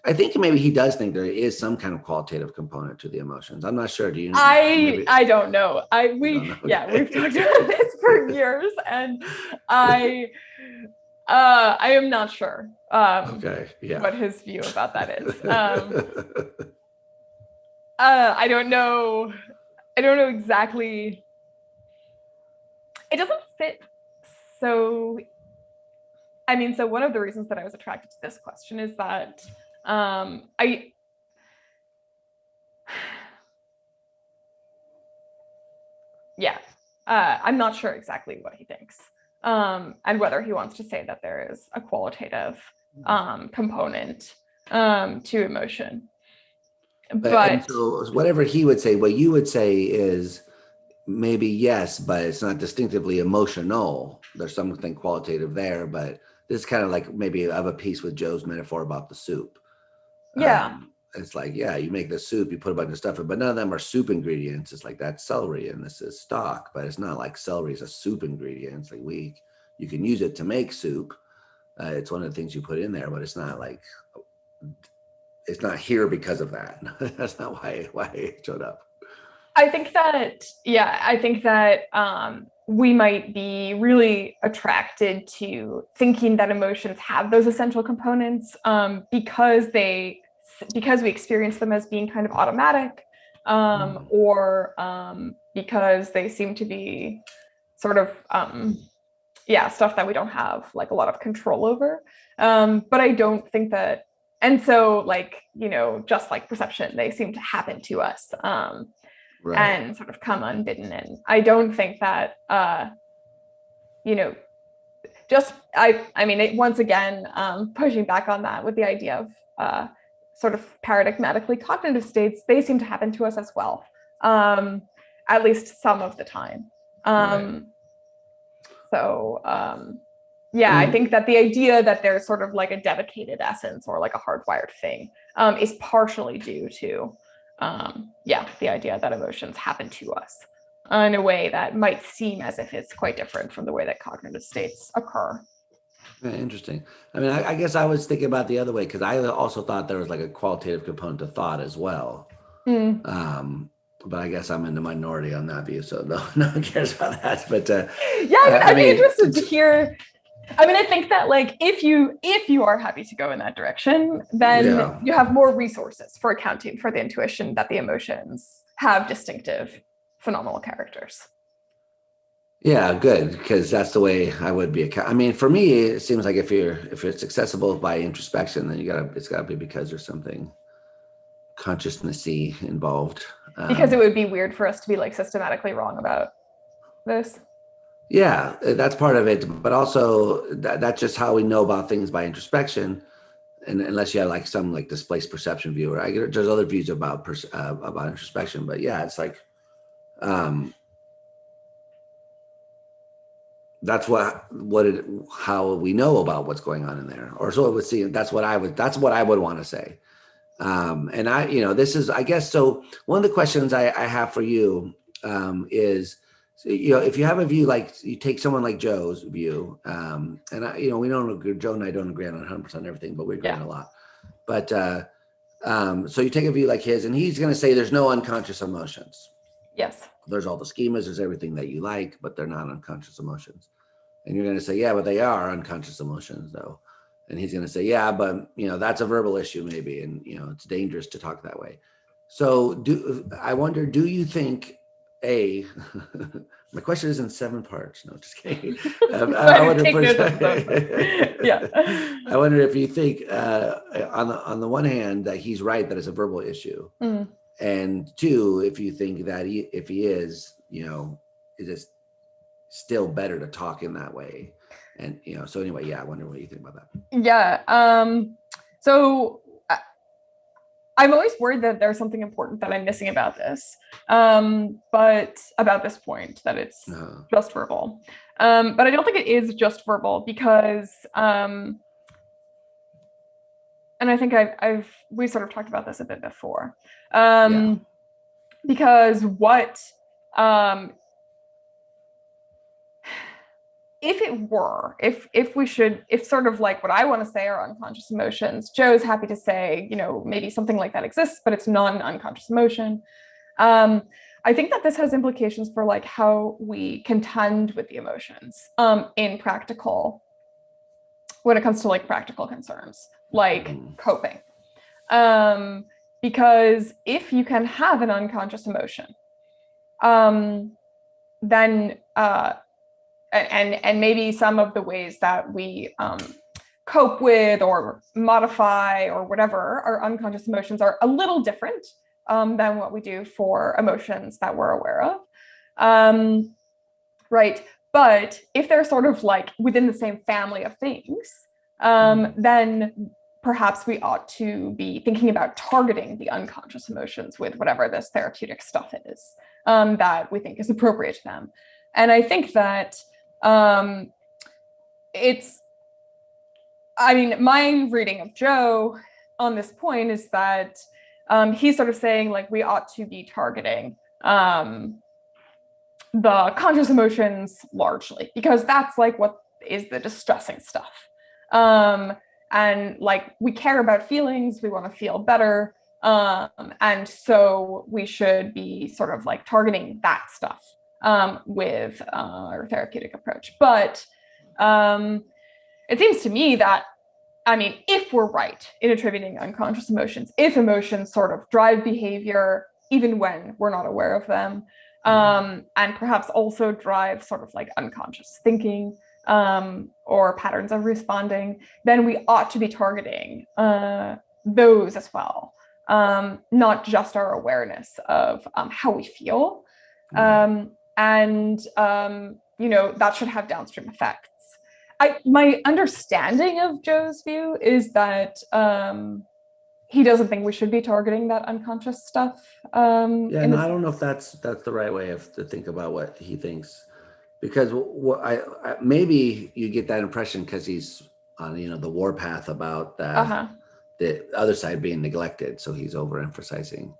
I think maybe he does think there is some kind of qualitative component to the emotions. I'm not sure. Do you, maybe I don't know. you don't know? Yeah, Okay. we've talked about this for years, and I am not sure Okay. Yeah. what his view about that is. I don't know. I don't know exactly. It doesn't fit. So, I mean, so one of the reasons that I was attracted to this question is that yeah, I'm not sure exactly what he thinks, and whether he wants to say that there is a qualitative component to emotion. And But so whatever he would say, what you would say is maybe yes, but it's not distinctively emotional. There's something qualitative there, but this is kind of like maybe I have a piece with Joe's metaphor about the soup. yeah, It's like, yeah, you make the soup, you put a bunch of stuff in, but none of them are soup ingredients. It's like that's celery and this is stock, but it's not like celery is a soup ingredient. It's like you can use it to make soup. It's one of the things you put in there, but it's not like it's not here because of that. That's not why it showed up. I think that we might be really attracted to thinking that emotions have those essential components because we experience them as being kind of automatic, or because they seem to be sort of stuff that we don't have like a lot of control over. But I don't think that, and so like just like perception, they seem to happen to us. Right. And sort of come unbidden. And I don't think that, I mean, once again, pushing back on that with the idea of sort of paradigmatically cognitive states, they seem to happen to us as well, at least some of the time. Right. So, I I mean, think that the idea that there's sort of like a dedicated essence or like a hardwired thing is partially due to the idea that emotions happen to us in a way that might seem as if it's quite different from the way that cognitive states occur. interesting. I mean, I guess I was thinking about the other way because I also thought there was like a qualitative component to thought as well. Mm. But I guess I'm in the minority on that view, so no one cares about that. But I'd be I interested to hear. I mean, I think that like if you are happy to go in that direction, then yeah, you have more resources for accounting for the intuition that the emotions have distinctive phenomenal characters. yeah, good because that's the way I would be. I mean, for me, it seems like if it's accessible by introspection, then it's gotta be because there's something consciousnessy involved. Because it would be weird for us to be like systematically wrong about this. Yeah, that's part of it, but also that's just how we know about things by introspection. And unless you have like some like displaced perception view, or there's other views about introspection, but yeah, it's like um, that's how we know about what's going on in there, or so it would seem. That's what I would want to say. And this is, I guess, so one of the questions I have for you is, if you have a view, like you take someone like Joe's view, and we don't agree, Joe and I don't agree on 100% everything, but we agree on a lot. But so you take a view like his, and he's going to say there's no unconscious emotions. Yes. There's all the schemas, there's everything that you like, but they're not unconscious emotions. And you're going to say, yeah, but they are unconscious emotions, though. And he's going to say, yeah, but that's a verbal issue, maybe, and it's dangerous to talk that way. So, I wonder, do you think my question is in 7 parts. No, just kidding. I wonder Yeah. I wonder if you think, on the one hand, that he's right that it's a verbal issue, And two, if you think that if he is, it is still better to talk in that way. And so anyway, yeah, I wonder what you think about that. Yeah. So I'm always worried that there's something important that I'm missing about this, but about this point that it's just verbal. But I don't think it is just verbal because, and I think we sort of talked about this a bit before, because what, if sort of like what I want to say are unconscious emotions, Joe's happy to say, maybe something like that exists, but it's not an unconscious emotion. I think that this has implications for like how we contend with the emotions in practical, when it comes to like practical concerns, like coping. Because if you can have an unconscious emotion, then and maybe some of the ways that we cope with or modify or whatever our unconscious emotions are a little different than what we do for emotions that we're aware of. Right. But if they're sort of like within the same family of things, then perhaps we ought to be thinking about targeting the unconscious emotions with whatever this therapeutic stuff is that we think is appropriate to them. And I think that my reading of Joe on this point is that he's sort of saying like we ought to be targeting the conscious emotions largely, because that's like what is the distressing stuff. And like we care about feelings, we want to feel better. And so we should be sort of like targeting that stuff with our therapeutic approach. But it seems to me that, if we're right in attributing unconscious emotions, if emotions sort of drive behavior, even when we're not aware of them, and perhaps also drive sort of like unconscious thinking or patterns of responding, then we ought to be targeting those as well, not just our awareness of how we feel. And that should have downstream effects. My understanding of Joe's view is that he doesn't think we should be targeting that unconscious stuff. I don't know if that's the right way to think about what he thinks, because maybe you get that impression because he's on the warpath about the other side being neglected, so he's overemphasizing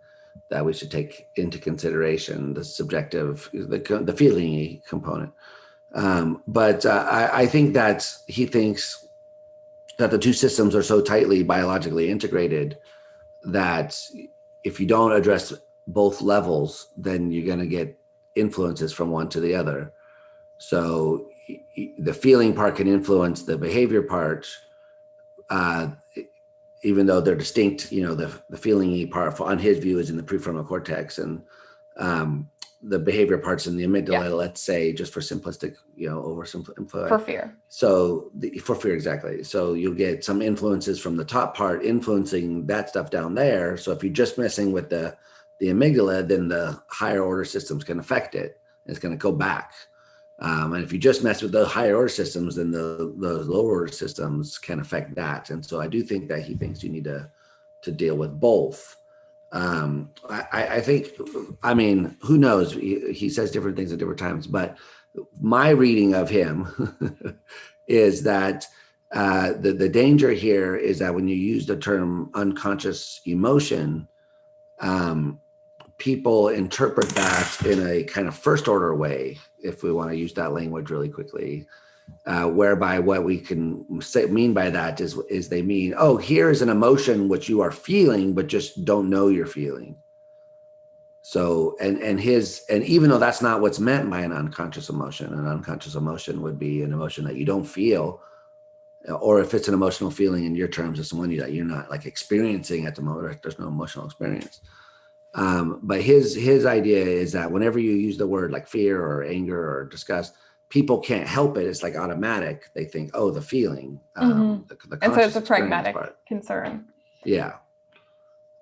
that we should take into consideration the subjective, the feeling component. But I think that he thinks that the two systems are so tightly biologically integrated that if you don't address both levels, then you're going to get influences from one to the other. So the feeling part can influence the behavior part, even though they're distinct. The feeling-y part, on his view, is in the prefrontal cortex, and the behavior parts in the amygdala, let's say, just for simplistic, oversimplify. For fear. So for fear, exactly. So you'll get some influences from the top part influencing that stuff down there. So if you're just messing with the amygdala, then the higher order systems can affect it. It's going to go back. And if you just mess with the higher order systems, then the lower order systems can affect that. And so I do think that he thinks you need to deal with both. I think, who knows? He says different things at different times, but my reading of him is that the danger here is that when you use the term unconscious emotion, people interpret that in a kind of first order way, if we want to use that language really quickly, whereby what we can mean by that is they mean, oh, here's an emotion which you are feeling, but just don't know you're feeling. So, and even though that's not what's meant by an unconscious emotion would be an emotion that you don't feel, or if it's an emotional feeling in your terms, it's one that you're not like experiencing at the moment. There's no emotional experience. But his idea is that whenever you use the word like fear or anger or disgust, people can't help it. It's like automatic. They think, oh, the feeling. And so it's a pragmatic concern. Yeah.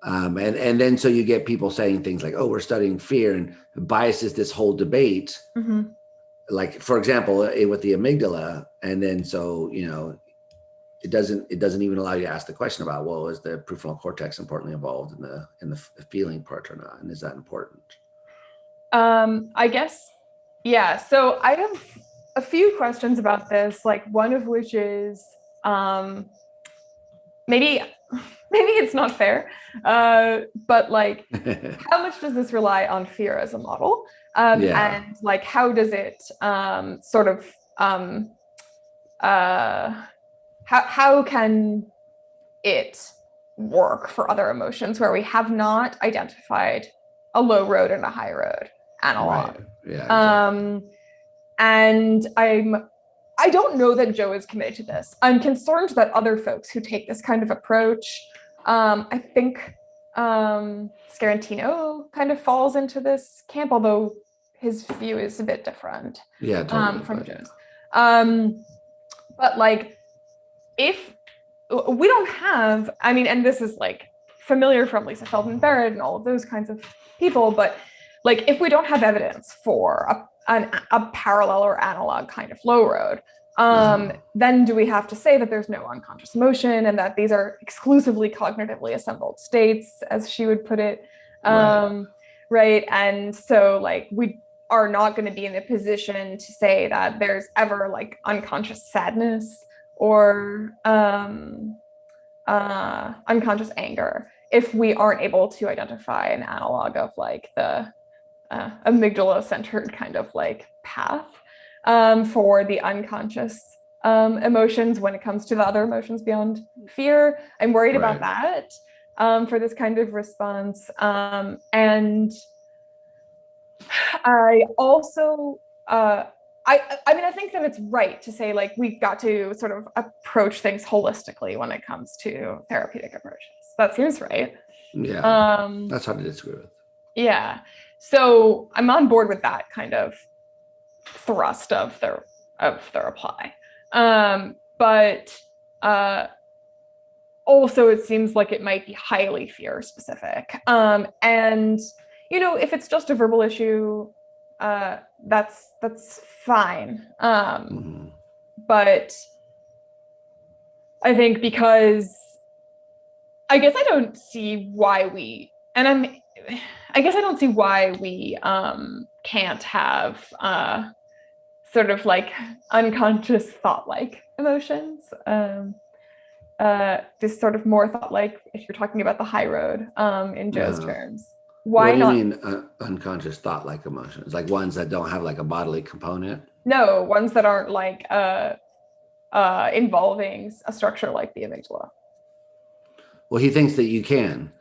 And then so you get people saying things like, "Oh, we're studying fear," and biases this whole debate. Mm-hmm. Like, for example, with the amygdala, and then so it doesn't even allow you to ask the question about, well, is the prefrontal cortex importantly involved in the feeling part or not, and is that important? I guess, yeah. So I have a few questions about this, like one of which is um, maybe maybe it's not fair, but like how much does this rely on fear as a model? Yeah. And like how does it sort of uh, how can it work for other emotions where we have not identified a low road and a high road Right. analog? Yeah. Exactly. Um, and I don't know that Joe is committed to this. I'm concerned that other folks who take this kind of approach, I think Scarantino kind of falls into this camp, although his view is a bit different Yeah. Totally. from But yeah. Joe's. Um, but like, if we don't have, I mean, and this is like familiar from Lisa Feldman Barrett and all of those kinds of people, but like, if we don't have evidence for a parallel or analog kind of low road, Uh-huh. then do we have to say that there's no unconscious emotion and that these are exclusively cognitively assembled states, as she would put it? Right. Right. And so, like, we are not going to be in a position to say that there's ever like unconscious sadness or unconscious anger if we aren't able to identify an analog of like the amygdala centered kind of like path for the unconscious emotions when it comes to the other emotions beyond fear. I'm worried about Right. that for this kind of response. And I also, I mean, I think that it's right to say like we've got to sort of approach things holistically when it comes to therapeutic approaches. That seems right. Yeah. Um, That's hard to disagree with. yeah. So I'm on board with that kind of thrust of the reply. But also it seems like it might be highly fear specific. And if it's just a verbal issue, that's fine. Mm-hmm. But I think because I guess I don't see why we and I'm I guess I don't see why we can't have sort of like unconscious thought like emotions. This sort of more thought like if you're talking about the high road in Joe's Uh, terms. what Why do you not? mean unconscious thought like emotions? Like ones that don't have like a bodily component? No, ones that aren't like involving a structure like the amygdala. Well, he thinks that you can.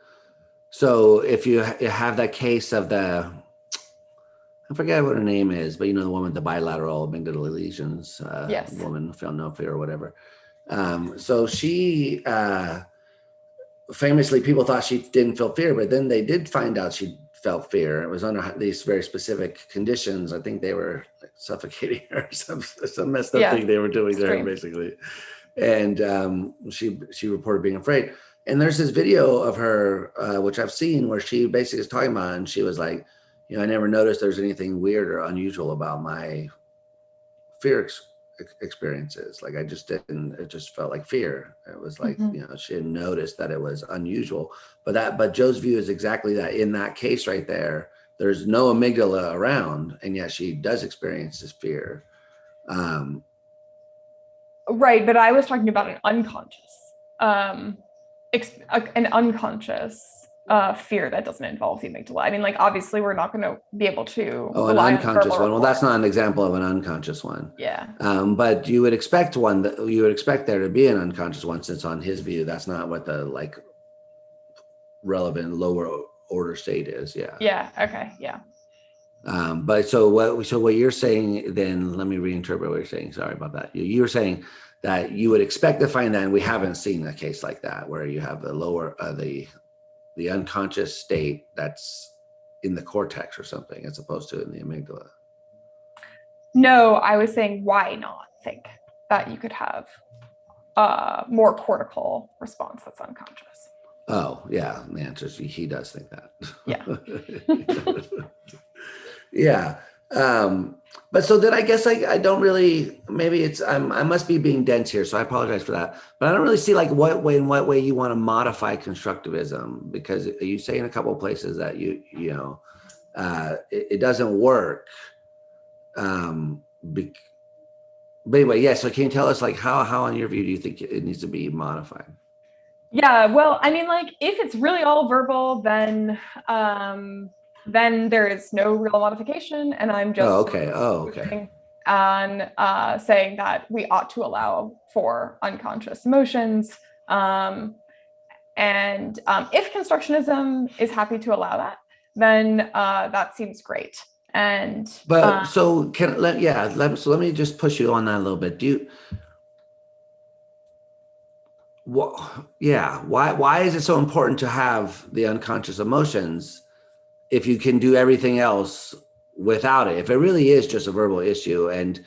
So if you have that case of I forget what her name is, but the one with the bilateral amygdala lesions, Yes. woman felt no fear or whatever. So she famously, people thought she didn't feel fear, but then they did find out she felt fear. It was under these very specific conditions. I think they were like suffocating her, some messed up Yeah. thing they were doing to her, Extreme. basically. And she reported being afraid. And there's this video of her, which I've seen, where she basically is talking about it, and she was like, I never noticed there's anything weird or unusual about my fear experiences. Like I just didn't. It just felt like fear. It was like Mm-hmm. she didn't notice that it was unusual. But Joe's view is exactly that. In that case right there, there's no amygdala around, and yet she does experience this fear. Um, Right, but I was talking about an unconscious, um, an unconscious fear that doesn't involve the amygdala. I mean, like obviously we're not going to be able to Oh, an rely on unconscious verbal one. Well, that's reports. not an example of an unconscious one. Yeah. But you would expect there to be an unconscious one, since on his view, that's not what the like relevant lower order state is. Yeah. Yeah. Okay. Yeah. But so what you're saying then? Let me reinterpret what you're saying. Sorry about that. You're saying that you would expect to find that, and we haven't seen a case like that where you have the lower the unconscious state that's in the cortex or something, as opposed to in the amygdala. No, I was saying why not think that you could have a more cortical response that's unconscious. Oh, yeah. The answer is he does think Yeah. that. Yeah. Um, but so then I guess I don't really, maybe I must be being dense here, so I apologize for that. But I don't really see like in what way you want to modify constructivism, because you say in a couple of places that it doesn't work. Um, be, but anyway, yeah. So can you tell us like how in your view do you think it needs to be modified? Yeah, well, I mean, like if it's really all verbal, then there is no real modification, and I'm Oh, just sort okay. of Oh, okay. pushing on saying that we ought to allow for unconscious emotions. Um, and if constructionism is happy to allow that, then that seems great. And But so so let me just push you on that a little bit. Yeah, why is it so important to have the unconscious emotions if you can do everything else without it? If it really is just a verbal issue, and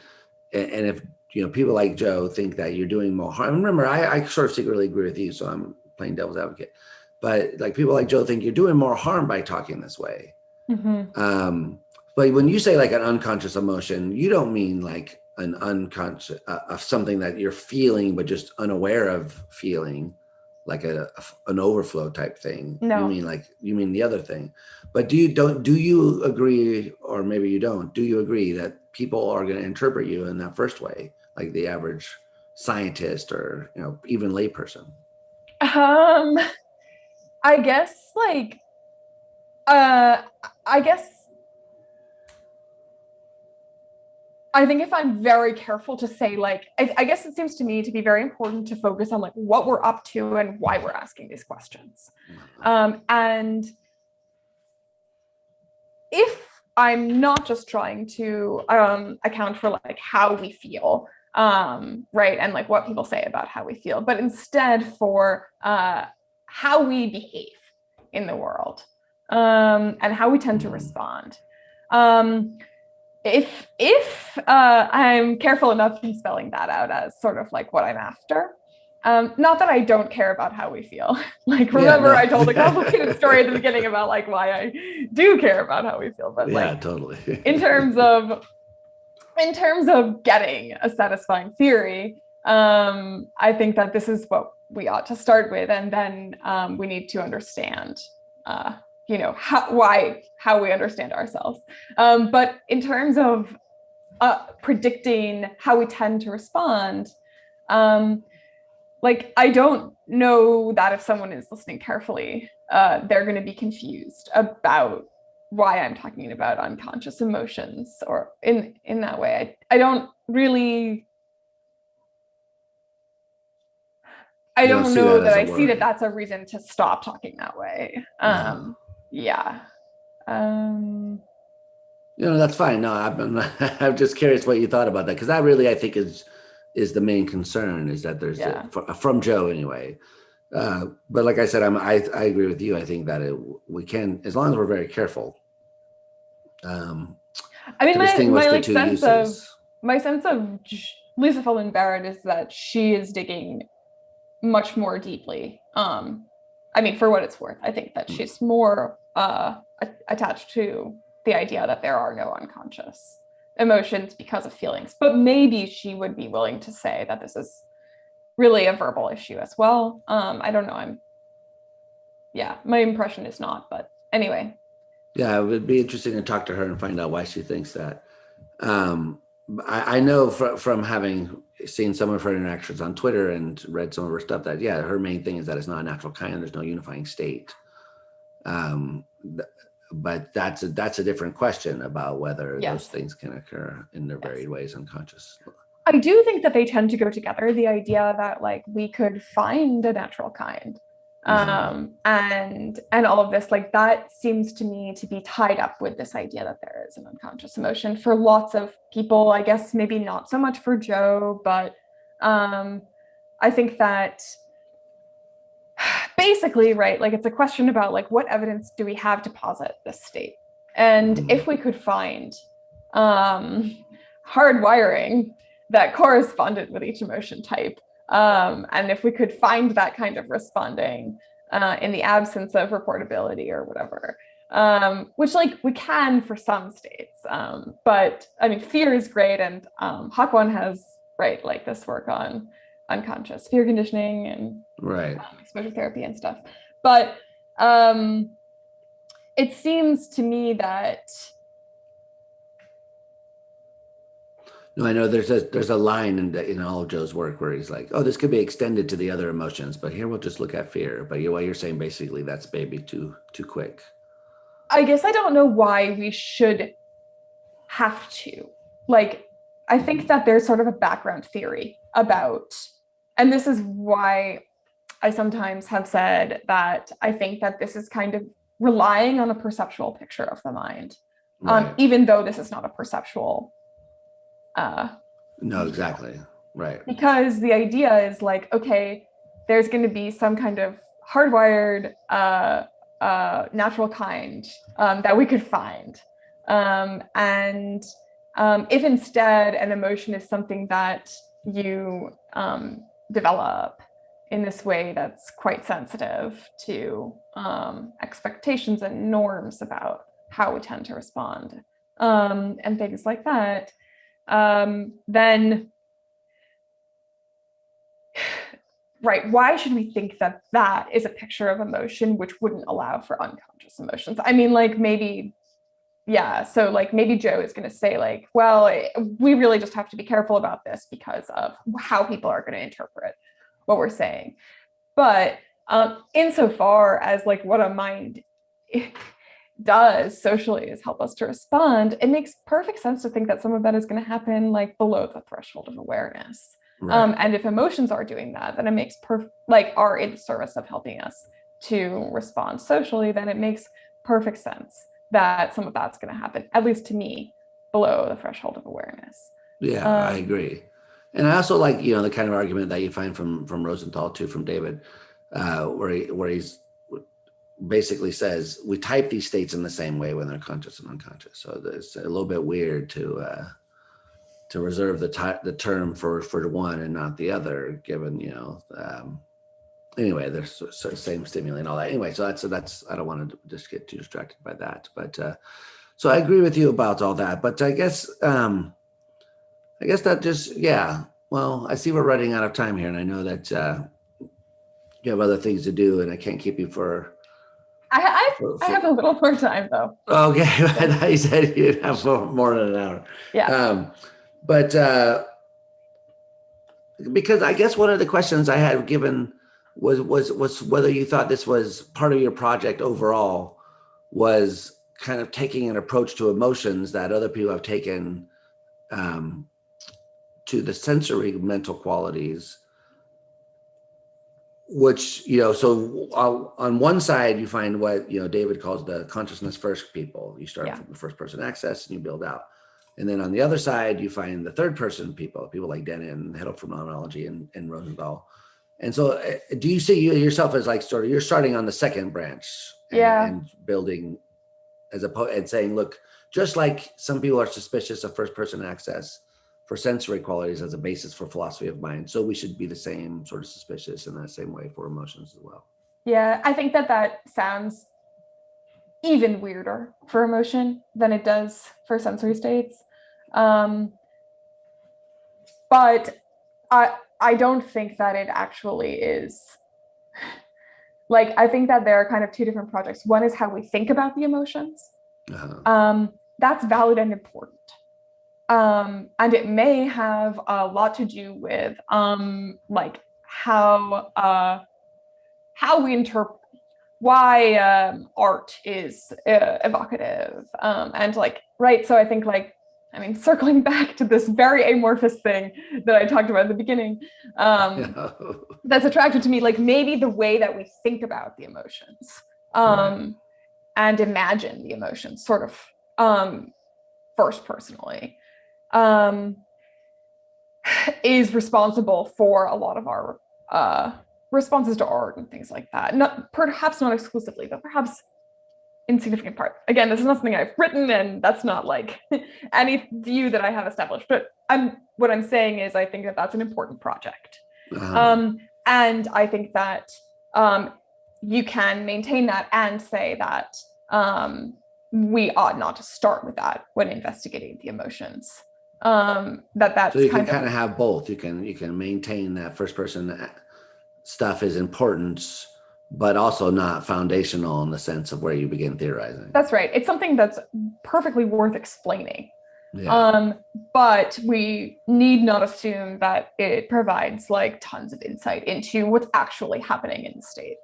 if people like Joe think that you're doing more harm. Remember, I sort of secretly agree with you, so I'm playing devil's advocate. But like people like Joe think you're doing more harm by talking this way. mm-hmm. But when you say like an unconscious emotion, you don't mean like an unconscious of something that you're feeling but just unaware of feeling, like an overflow type thing. No. You mean the other thing. But do you agree, or maybe you don't? Do you agree that people are going to interpret you in that first way, like the average scientist or even layperson? Um, I guess like uh, I guess I think if I'm very careful to say, like, I guess it seems to me to be very important to focus on like what we're up to and why we're asking these questions. And if I'm not just trying to account for like how we feel, right, and like what people say about how we feel, but instead for how we behave in the world, and how we tend to respond. Um, if I'm careful enough in spelling that out as sort of like what I'm after. Not that I don't care about how we feel. Like, Yeah, remember, no. I told a complicated story at the beginning about like why I do care about how we feel. But Yeah, like, totally. in terms of getting a satisfying theory, I think that this is what we ought to start with, and then we need to understand, uh, how we understand ourselves. But in terms of predicting how we tend to respond, um, like I don't know that if someone is listening carefully, they're going to be confused about why I'm talking about unconscious emotions or in that way. I don't really. I You don't don't see know that that as a I see that worry. that's a reason to stop talking that way. Uh-huh. Yeah. Um, That's fine. No, I'm just curious what you thought about that, because that really I think is the main concern, is that there's yeah. from Joe anyway. But like I said, I agree with you. I think that we can, as long as we're very careful, um, I mean, to my distinguish the like two sense of uses. Lisa Feldman Barrett is that she is digging much more deeply. I mean, for what it's worth, I think that she's more attached to the idea that there are no unconscious emotions because of feelings. But maybe she would be willing to say that this is really a verbal issue as well. I don't know. Yeah, my impression is not. But anyway, Yeah, it would be interesting to talk to her and find out why she thinks that. Um, I know from having seen some of her interactions on Twitter and read some of her stuff that, yeah, her main thing is that it's not a natural kind. There's no unifying state. Um, but that's a different question about whether those yes. things can occur in their Yes. varied ways unconscious. I do think that they tend to go together. The idea that like we could find a natural kind, Uh-huh. and all of this, like that seems to me to be tied up with this idea that there is an unconscious emotion for lots of people. I guess maybe not so much for Joe, but um, I think that basically, right, like it's a question about like what evidence do we have to posit this state, and Mm-hmm. if we could find um, hardwiring that corresponded with each emotion type, and if we could find that kind of responding, in the absence of reportability or whatever. Which like we can for some states. But I mean, fear is great. And Hawkwon has, right, like this work on unconscious fear conditioning and Right. exposure therapy and stuff. But it seems to me that No, I know there's a line in all of Joe's work where he's like, "Oh, this could be extended to the other emotions, but here we'll just look at fear." But what you're saying basically that's maybe too quick. I guess I don't know why we should have to. Like, I think that there's sort of a background theory about, and this is why I sometimes have said that I think that this is kind of relying on a perceptual picture of the mind, Right. even though this is not a perceptual No, detail. exactly. Right. Because the idea is like, okay, there's going to be some kind of hardwired natural kind that we could find. And if instead an emotion is something that you develop in this way that's quite sensitive to expectations and norms about how we tend to respond and things like that, then right, why should we think that that is a picture of emotion which wouldn't allow for unconscious emotions? I mean, like maybe, yeah, so like maybe Joe is going to say like, well, we really just have to be careful about this because of how people are going to interpret what we're saying. But insofar as like what a mind does socially is help us to respond, it makes perfect sense to think that some of that is going to happen like below the threshold of awareness. Right. And if emotions are doing that, then it makes like are in service of helping us to respond socially, then it makes perfect sense that some of that's going to happen, at least to me, below the threshold of awareness. Yeah, I agree. And I also like, the kind of argument that you find from Rosenthal too, from David, he's basically says we type these states in the same way when they're conscious and unconscious. So it's a little bit weird to reserve the term for one and not the other, given anyway, they're same stimuli and all that. Anyway, so that's I don't want to just get too distracted by that, but so I agree with you about all that. But I guess that just, yeah. Well, I see we're running out of time here, and I know that you have other things to do, and I can't keep you for. I have a little more time though. Okay, I thought you said you'd have more than an hour. Yeah. But because I guess one of the questions I had given was whether you thought this was part of your project overall, was kind of taking an approach to emotions that other people have taken to the sensory mental qualities, which, so on one side you find what, David calls the consciousness first people. You start from the first person access and you build out. And then on the other side, you find the third person people like Denon, head of phenomenology, and Rosenthal. And so do you see yourself as like sort of, you're starting on the second branch and building as opposed and saying, look, just like some people are suspicious of first person access for sensory qualities as a basis for philosophy of mind, so we should be the same sort of suspicious in that same way for emotions as well. Yeah, I think that sounds even weirder for emotion than it does for sensory states. But I don't think that it actually is. Like, I think that there are kind of two different projects. One is how we think about the emotions. That's valid and important. And it may have a lot to do with like how we interpret why art is evocative and like, right. So I think like, I mean, circling back to this very amorphous thing that I talked about at the beginning, that's attractive to me, like maybe the way that we think about the emotions and imagine the emotions sort of first personally is responsible for a lot of our responses to art and things like that. Perhaps not exclusively, but perhaps in significant part. Again, this is not something I've written, and that's not like any view that I have established. But what I'm saying is, I think that that's an important project, and I think that you can maintain that and say that we ought not to start with that when investigating the emotions. So That's you can kind of, kind of have both. You can maintain that first person stuff is important, but also not foundational in the sense of where you begin theorizing. that's right. It's something that's perfectly worth explaining. Yeah. Um, but we need not assume that it provides like tons of insight into what's actually happening in the state.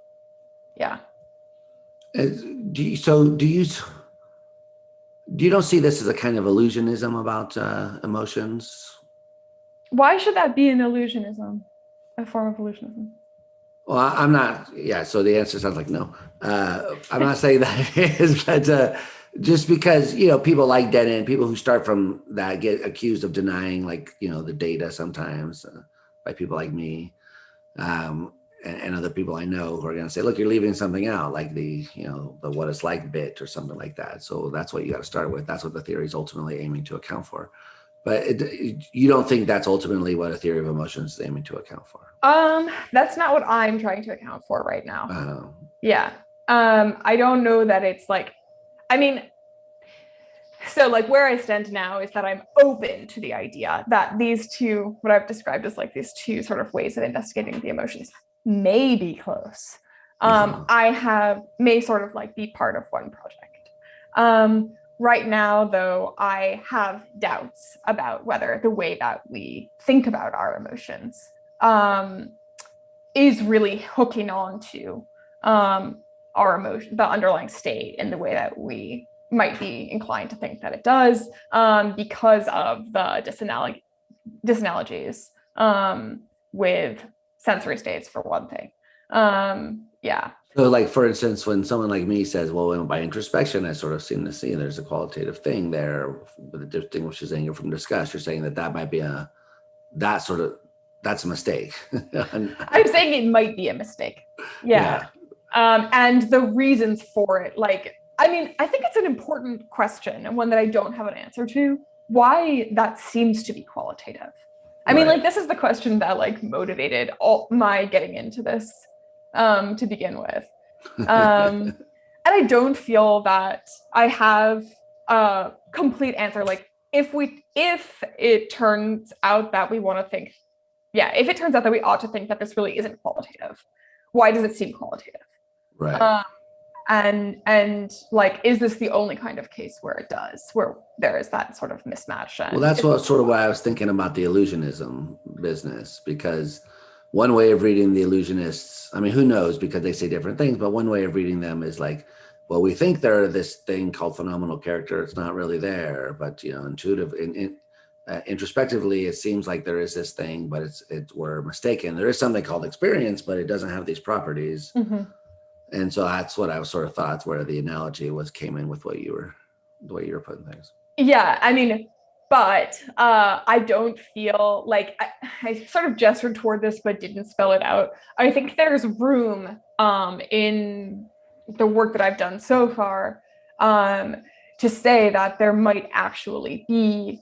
Yeah. Do you don't see this as a kind of illusionism about emotions? Why should that be an illusionism? A form of illusionism? Well, I'm not. Yeah. So the answer sounds like no. I'm not saying that it is, but just because people like dead end, people who start from that get accused of denying, like the data sometimes by people like me, um, and other people I know who are going to say, "Look, you're leaving something out, like the what it's like bit or something like that." So that's what you got to start with. That's what the theory is ultimately aiming to account for. But you don't think that's ultimately what a theory of emotions is aiming to account for? That's not what I'm trying to account for right now. Uh, Yeah. I don't know that it's like, I mean, so like where I stand now is that I'm open to the idea that these two, what I've described as like these two sort of ways of investigating the emotions, may be close. I have may sort of like be part of one project. Right now, though, I have doubts about whether the way that we think about our emotions um, is really hooking on to our emotion, the underlying state, in the way that we might be inclined to think that it does, because of the disanalogies with sensory states, for one thing. Yeah. So, like for instance, when someone like me says, "Well, by introspection, I sort of seem to see there's a qualitative thing there that distinguishes anger from disgust," you're saying that might be that sort of that's a mistake. I'm saying it might be a mistake. Yeah. Yeah. And the reasons for it, like, I mean, I think it's an important question and one that I don't have an answer to. Why that seems to be qualitative. I mean, like, Right. this is the question that like motivated all my getting into this to begin with. Um, and I don't feel that I have a complete answer. Like, if it turns out that we want to think, yeah, if it turns out that we ought to think that this really isn't qualitative, why does it seem qualitative? Right. Um, and like, is this the only kind of case where it does, where there is that sort of mismatch? Well, And that's what sort of why I was thinking about the illusionism business, because one way of reading the illusionists, I mean, who knows, because they say different things, but one way of reading them is like, well, we think they're this thing called phenomenal character. It's not really there, but introspectively, it seems like there is this thing, but we're mistaken. There is something called experience, but it doesn't have these properties. mm-hmm. And so that's what I was sort of thought, where the analogy came in with the way you were putting things. Yeah, I mean, but I don't feel like I sort of gestured toward this, but didn't spell it out. I think there's room in the work that I've done so far um, to say that there might actually be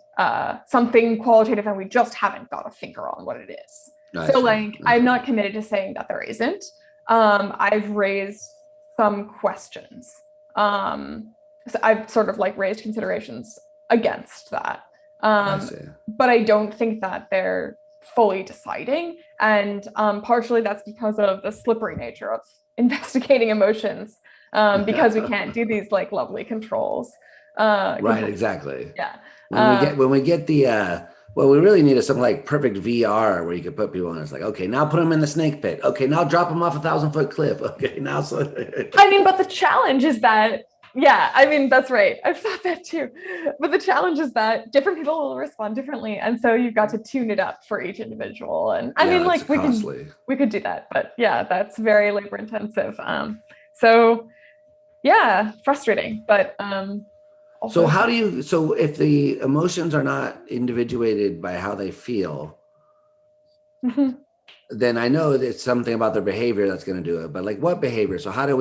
something qualitative, and we just haven't got a finger on what it is. I So, see. like, I'm not committed to saying that there isn't. I've raised some questions. So I've sort of like raised considerations against that. I Um, see. but I don't think that they're fully deciding. And partially that's because of the slippery nature of investigating emotions, because we can't do these like lovely controls. Right, exactly. Yeah. When we get the what we really need is something like perfect VR where you could put people in. It's like, okay, now put them in the snake pit. Okay, now drop them off 1,000-foot cliff. Okay, now so. I mean, but the challenge is that, yeah, I mean, that's right. I've thought that too. But the challenge is that different people will respond differently. And so you've got to tune it up for each individual. And I mean, Yeah, it's like costly. we could do that, but yeah, that's very labor intensive. So yeah, frustrating, but So also how do you? So if the emotions are not individuated by how they feel, then I know that it's something about their behavior that's going to do it. But like, what behavior? So how do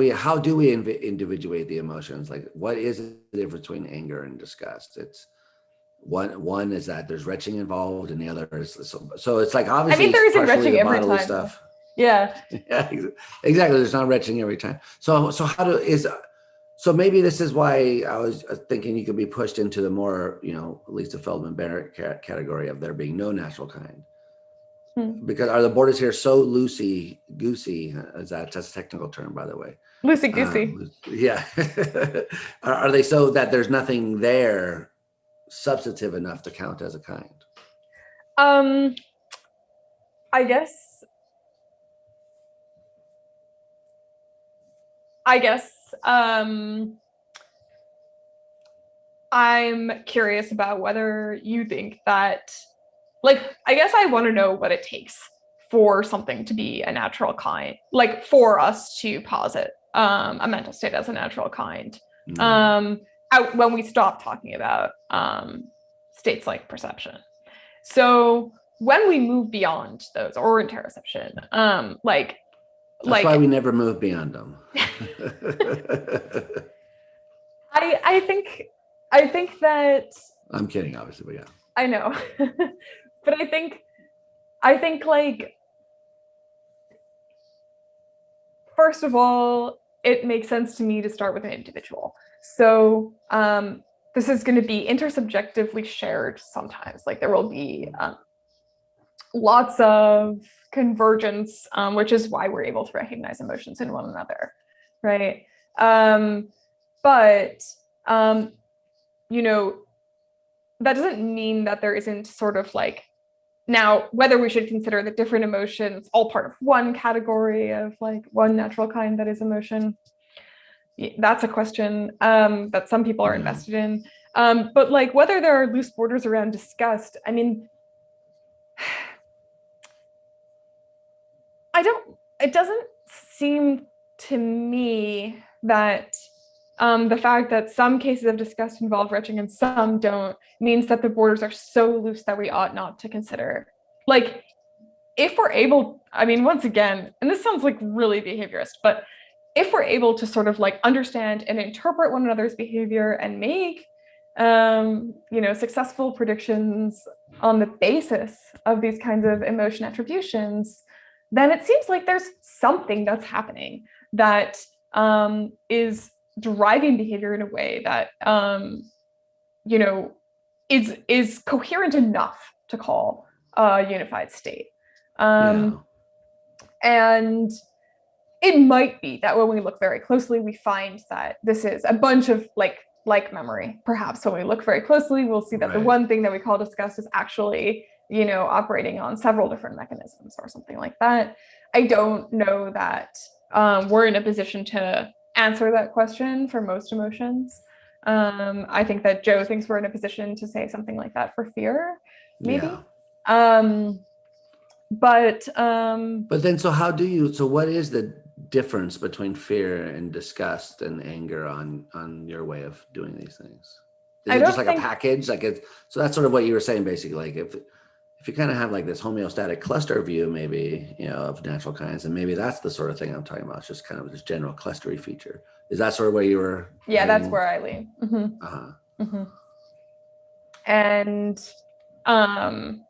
we individuate the emotions? Like, what is the difference between anger and disgust? It's one is that there's retching involved, and the other is so it's like I obviously mean, it's there is partially enriching the every bodily time though. stuff. Yeah. Yeah, exactly. There's not retching every time. So how do is so maybe this is why I was thinking you could be pushed into the more, at least the Feldman Barrett category of there being no natural kind. Hmm. Because are the borders here so loosey goosey? Is that's a technical term, by the way? Loosey goosey. Yeah. Are they so that there's nothing there substantive enough to count as a kind? Um, I guess, I guess, um, I'm curious about whether you think that, like, I guess I want to know what it takes for something to be a natural kind, like for us to posit a mental state as a natural kind. Mm. Um, out when we stop talking about states like perception. So when we move beyond those or interoception, That's why like we never move beyond them. I think I think that I'm kidding, obviously, but yeah. I know, but I think like first of all, it makes sense to me to start with an individual. So this is going to be intersubjectively shared sometimes. Like there will be lots of convergence, which is why we're able to recognize emotions in one another, right? Um, but um, you know, that doesn't mean that there isn't sort of like now whether we should consider the different emotions all part of one category of like one natural kind that is emotion. That's a question that some people are Yeah. invested in. But like whether there are loose borders around disgust, I mean, I don't, it doesn't seem to me that the fact that some cases of disgust involve retching and some don't means that the borders are so loose that we ought not to consider. Like, if we're able, I mean, once again, and this sounds like really behaviorist, but if we're able to sort of like understand and interpret one another's behavior and make, successful predictions on the basis of these kinds of emotion attributions, then it seems like there's something that's happening that is driving behavior in a way that you know is coherent enough to call a unified state. Yeah. Um, and it might be that when we look very closely, we find that this is a bunch of like memory. Perhaps when we look very closely, we'll see that the Right. one thing that we call disgust is actually, operating on several different mechanisms or something like that. I don't know that we're in a position to answer that question for most emotions. I think that Joe thinks we're in a position to say something like that for fear, Yeah. maybe. Um, but But then, so what is the difference between fear and disgust and anger on your way of doing these things? Is I it just don't like a think package? So that's sort of what you were saying, basically. Like if you kind of have like this homeostatic cluster view, maybe, of natural kinds, and maybe that's the sort of thing I'm talking about. It's just kind of this general clustery feature. Is that sort of where you were yeah, that's heading? where I lean. Mm-hmm. Uh-huh. Mm-hmm. And um,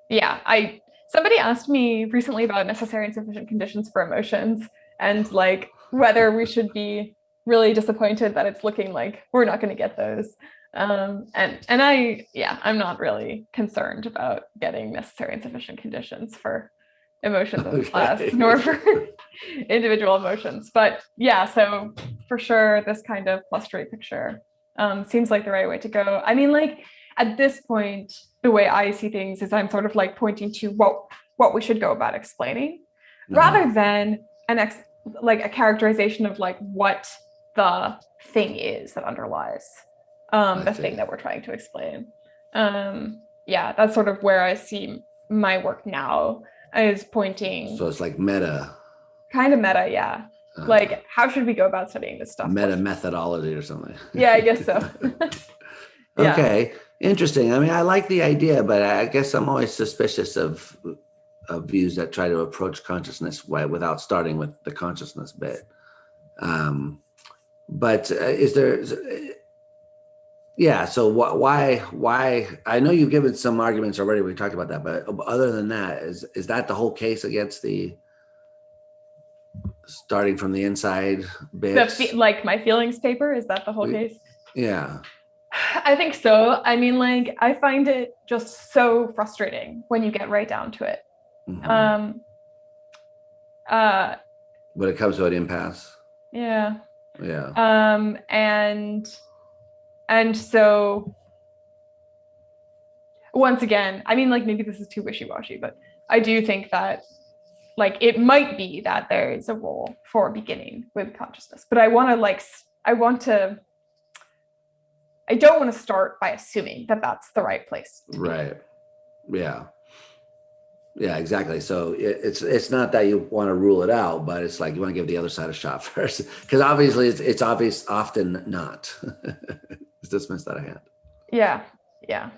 yeah, I somebody asked me recently about necessary and sufficient conditions for emotions and like whether we should be really disappointed that it's looking like we're not going to get those. And I'm not really concerned about getting necessary and sufficient conditions for emotions as a class, nor Okay. for individual emotions. But yeah, so for sure, this kind of clustery picture seems like the right way to go. I mean, like at this point, the way I see things is I'm sort of like pointing to what we should go about explaining, Uh-huh. rather than like a characterization of like what the thing is that underlies I the thing see. that we're trying to explain. Yeah, that's sort of where I see my work now is So pointing it's like meta, kind of meta, yeah. uh, Like, how should we go about studying this stuff? meta methodology or something. Yeah, I guess so. Yeah. Okay, interesting. I mean, I like the idea, but I guess I'm always suspicious of views that try to approach consciousness without starting with the consciousness bit. Um, but is there, Yeah. So why? I know you've given some arguments already. We talked about that, but other than that, is that the whole case against the starting from the inside bits? Like my feelings paper, is that the whole case? Yeah. I think so. I mean, like, I find it just so frustrating when you get right down to it. Hmm. Um, uh, When it comes to an impasse. yeah. Yeah. Um, and and so once again, I mean, like, maybe this is too wishy-washy, but I do think that like it might be that there is a role for beginning with consciousness, but I don't want to start by assuming that that's the right place to begin. Right. Yeah. Yeah, exactly. So it's not that you want to rule it out, but it's like you want to give the other side a shot first, because obviously it's obvious often not. It's dismissed out of hand. Yeah, yeah,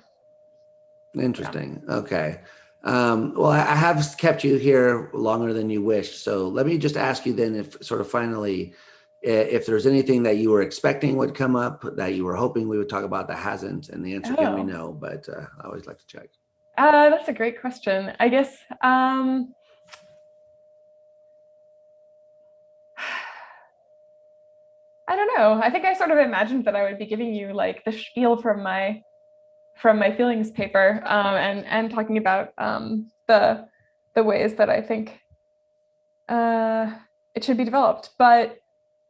yeah. Interesting. Okay. Well, I have kept you here longer than you wished, so let me just ask you then, if sort of finally, if there's anything that you were expecting would come up that you were hoping we would talk about that hasn't, and the answer can be Oh, no, but I always like to check. that's a great question. I guess I don't know. I think I sort of imagined that I would be giving you like the spiel from my feelings paper, and talking about the ways that I think uh, it should be developed. But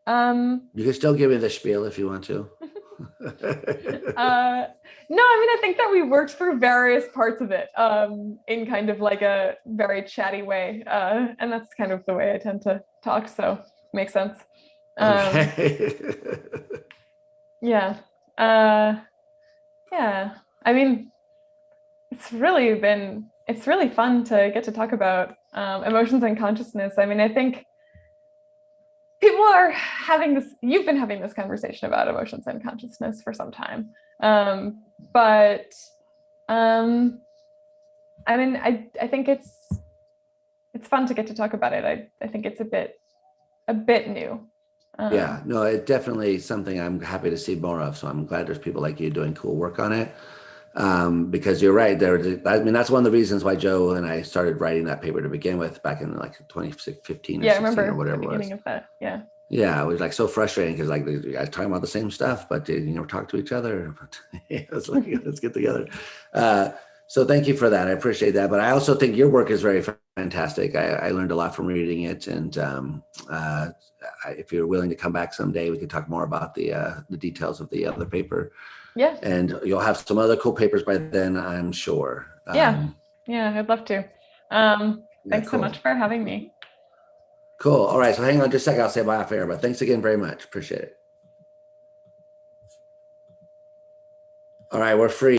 um, You can still give me the spiel if you want to. no, I mean, I think that we worked through various parts of it in kind of like a very chatty way, and that's kind of the way I tend to talk. So makes sense. Um, Okay. yeah, yeah. I mean, it's really fun to get to talk about emotions and consciousness. I mean, I think people are having this, you've been having this conversation about emotions and consciousness for some time, but um, I mean, I think it's fun to get to talk about it. I think it's a bit new. Yeah, no, it definitely something I'm happy to see more of. So I'm glad there's people like you doing cool work on it. Because you're right. I mean, that's one of the reasons why Joe and I started writing that paper to begin with back in like 2015 or Yeah, I 16 or remember the whatever it was. beginning of that. Yeah. Yeah, it was like so frustrating because like you guys talking about the same stuff, but you never talk to each other. But it's like let's get together. Uh, so thank you for that. I appreciate that. But I also think your work is very fantastic. I learned a lot from reading it, and if you're willing to come back someday, we can talk more about the details of the other paper, Yeah. and you'll have some other cool papers by then, I'm sure. Yeah. Yeah, I'd love to. Yeah, Thanks so much cool. for having me. Cool. All right. So hang on just a second. I'll say bye off air, but thanks again very much. Appreciate it. All right. We're free.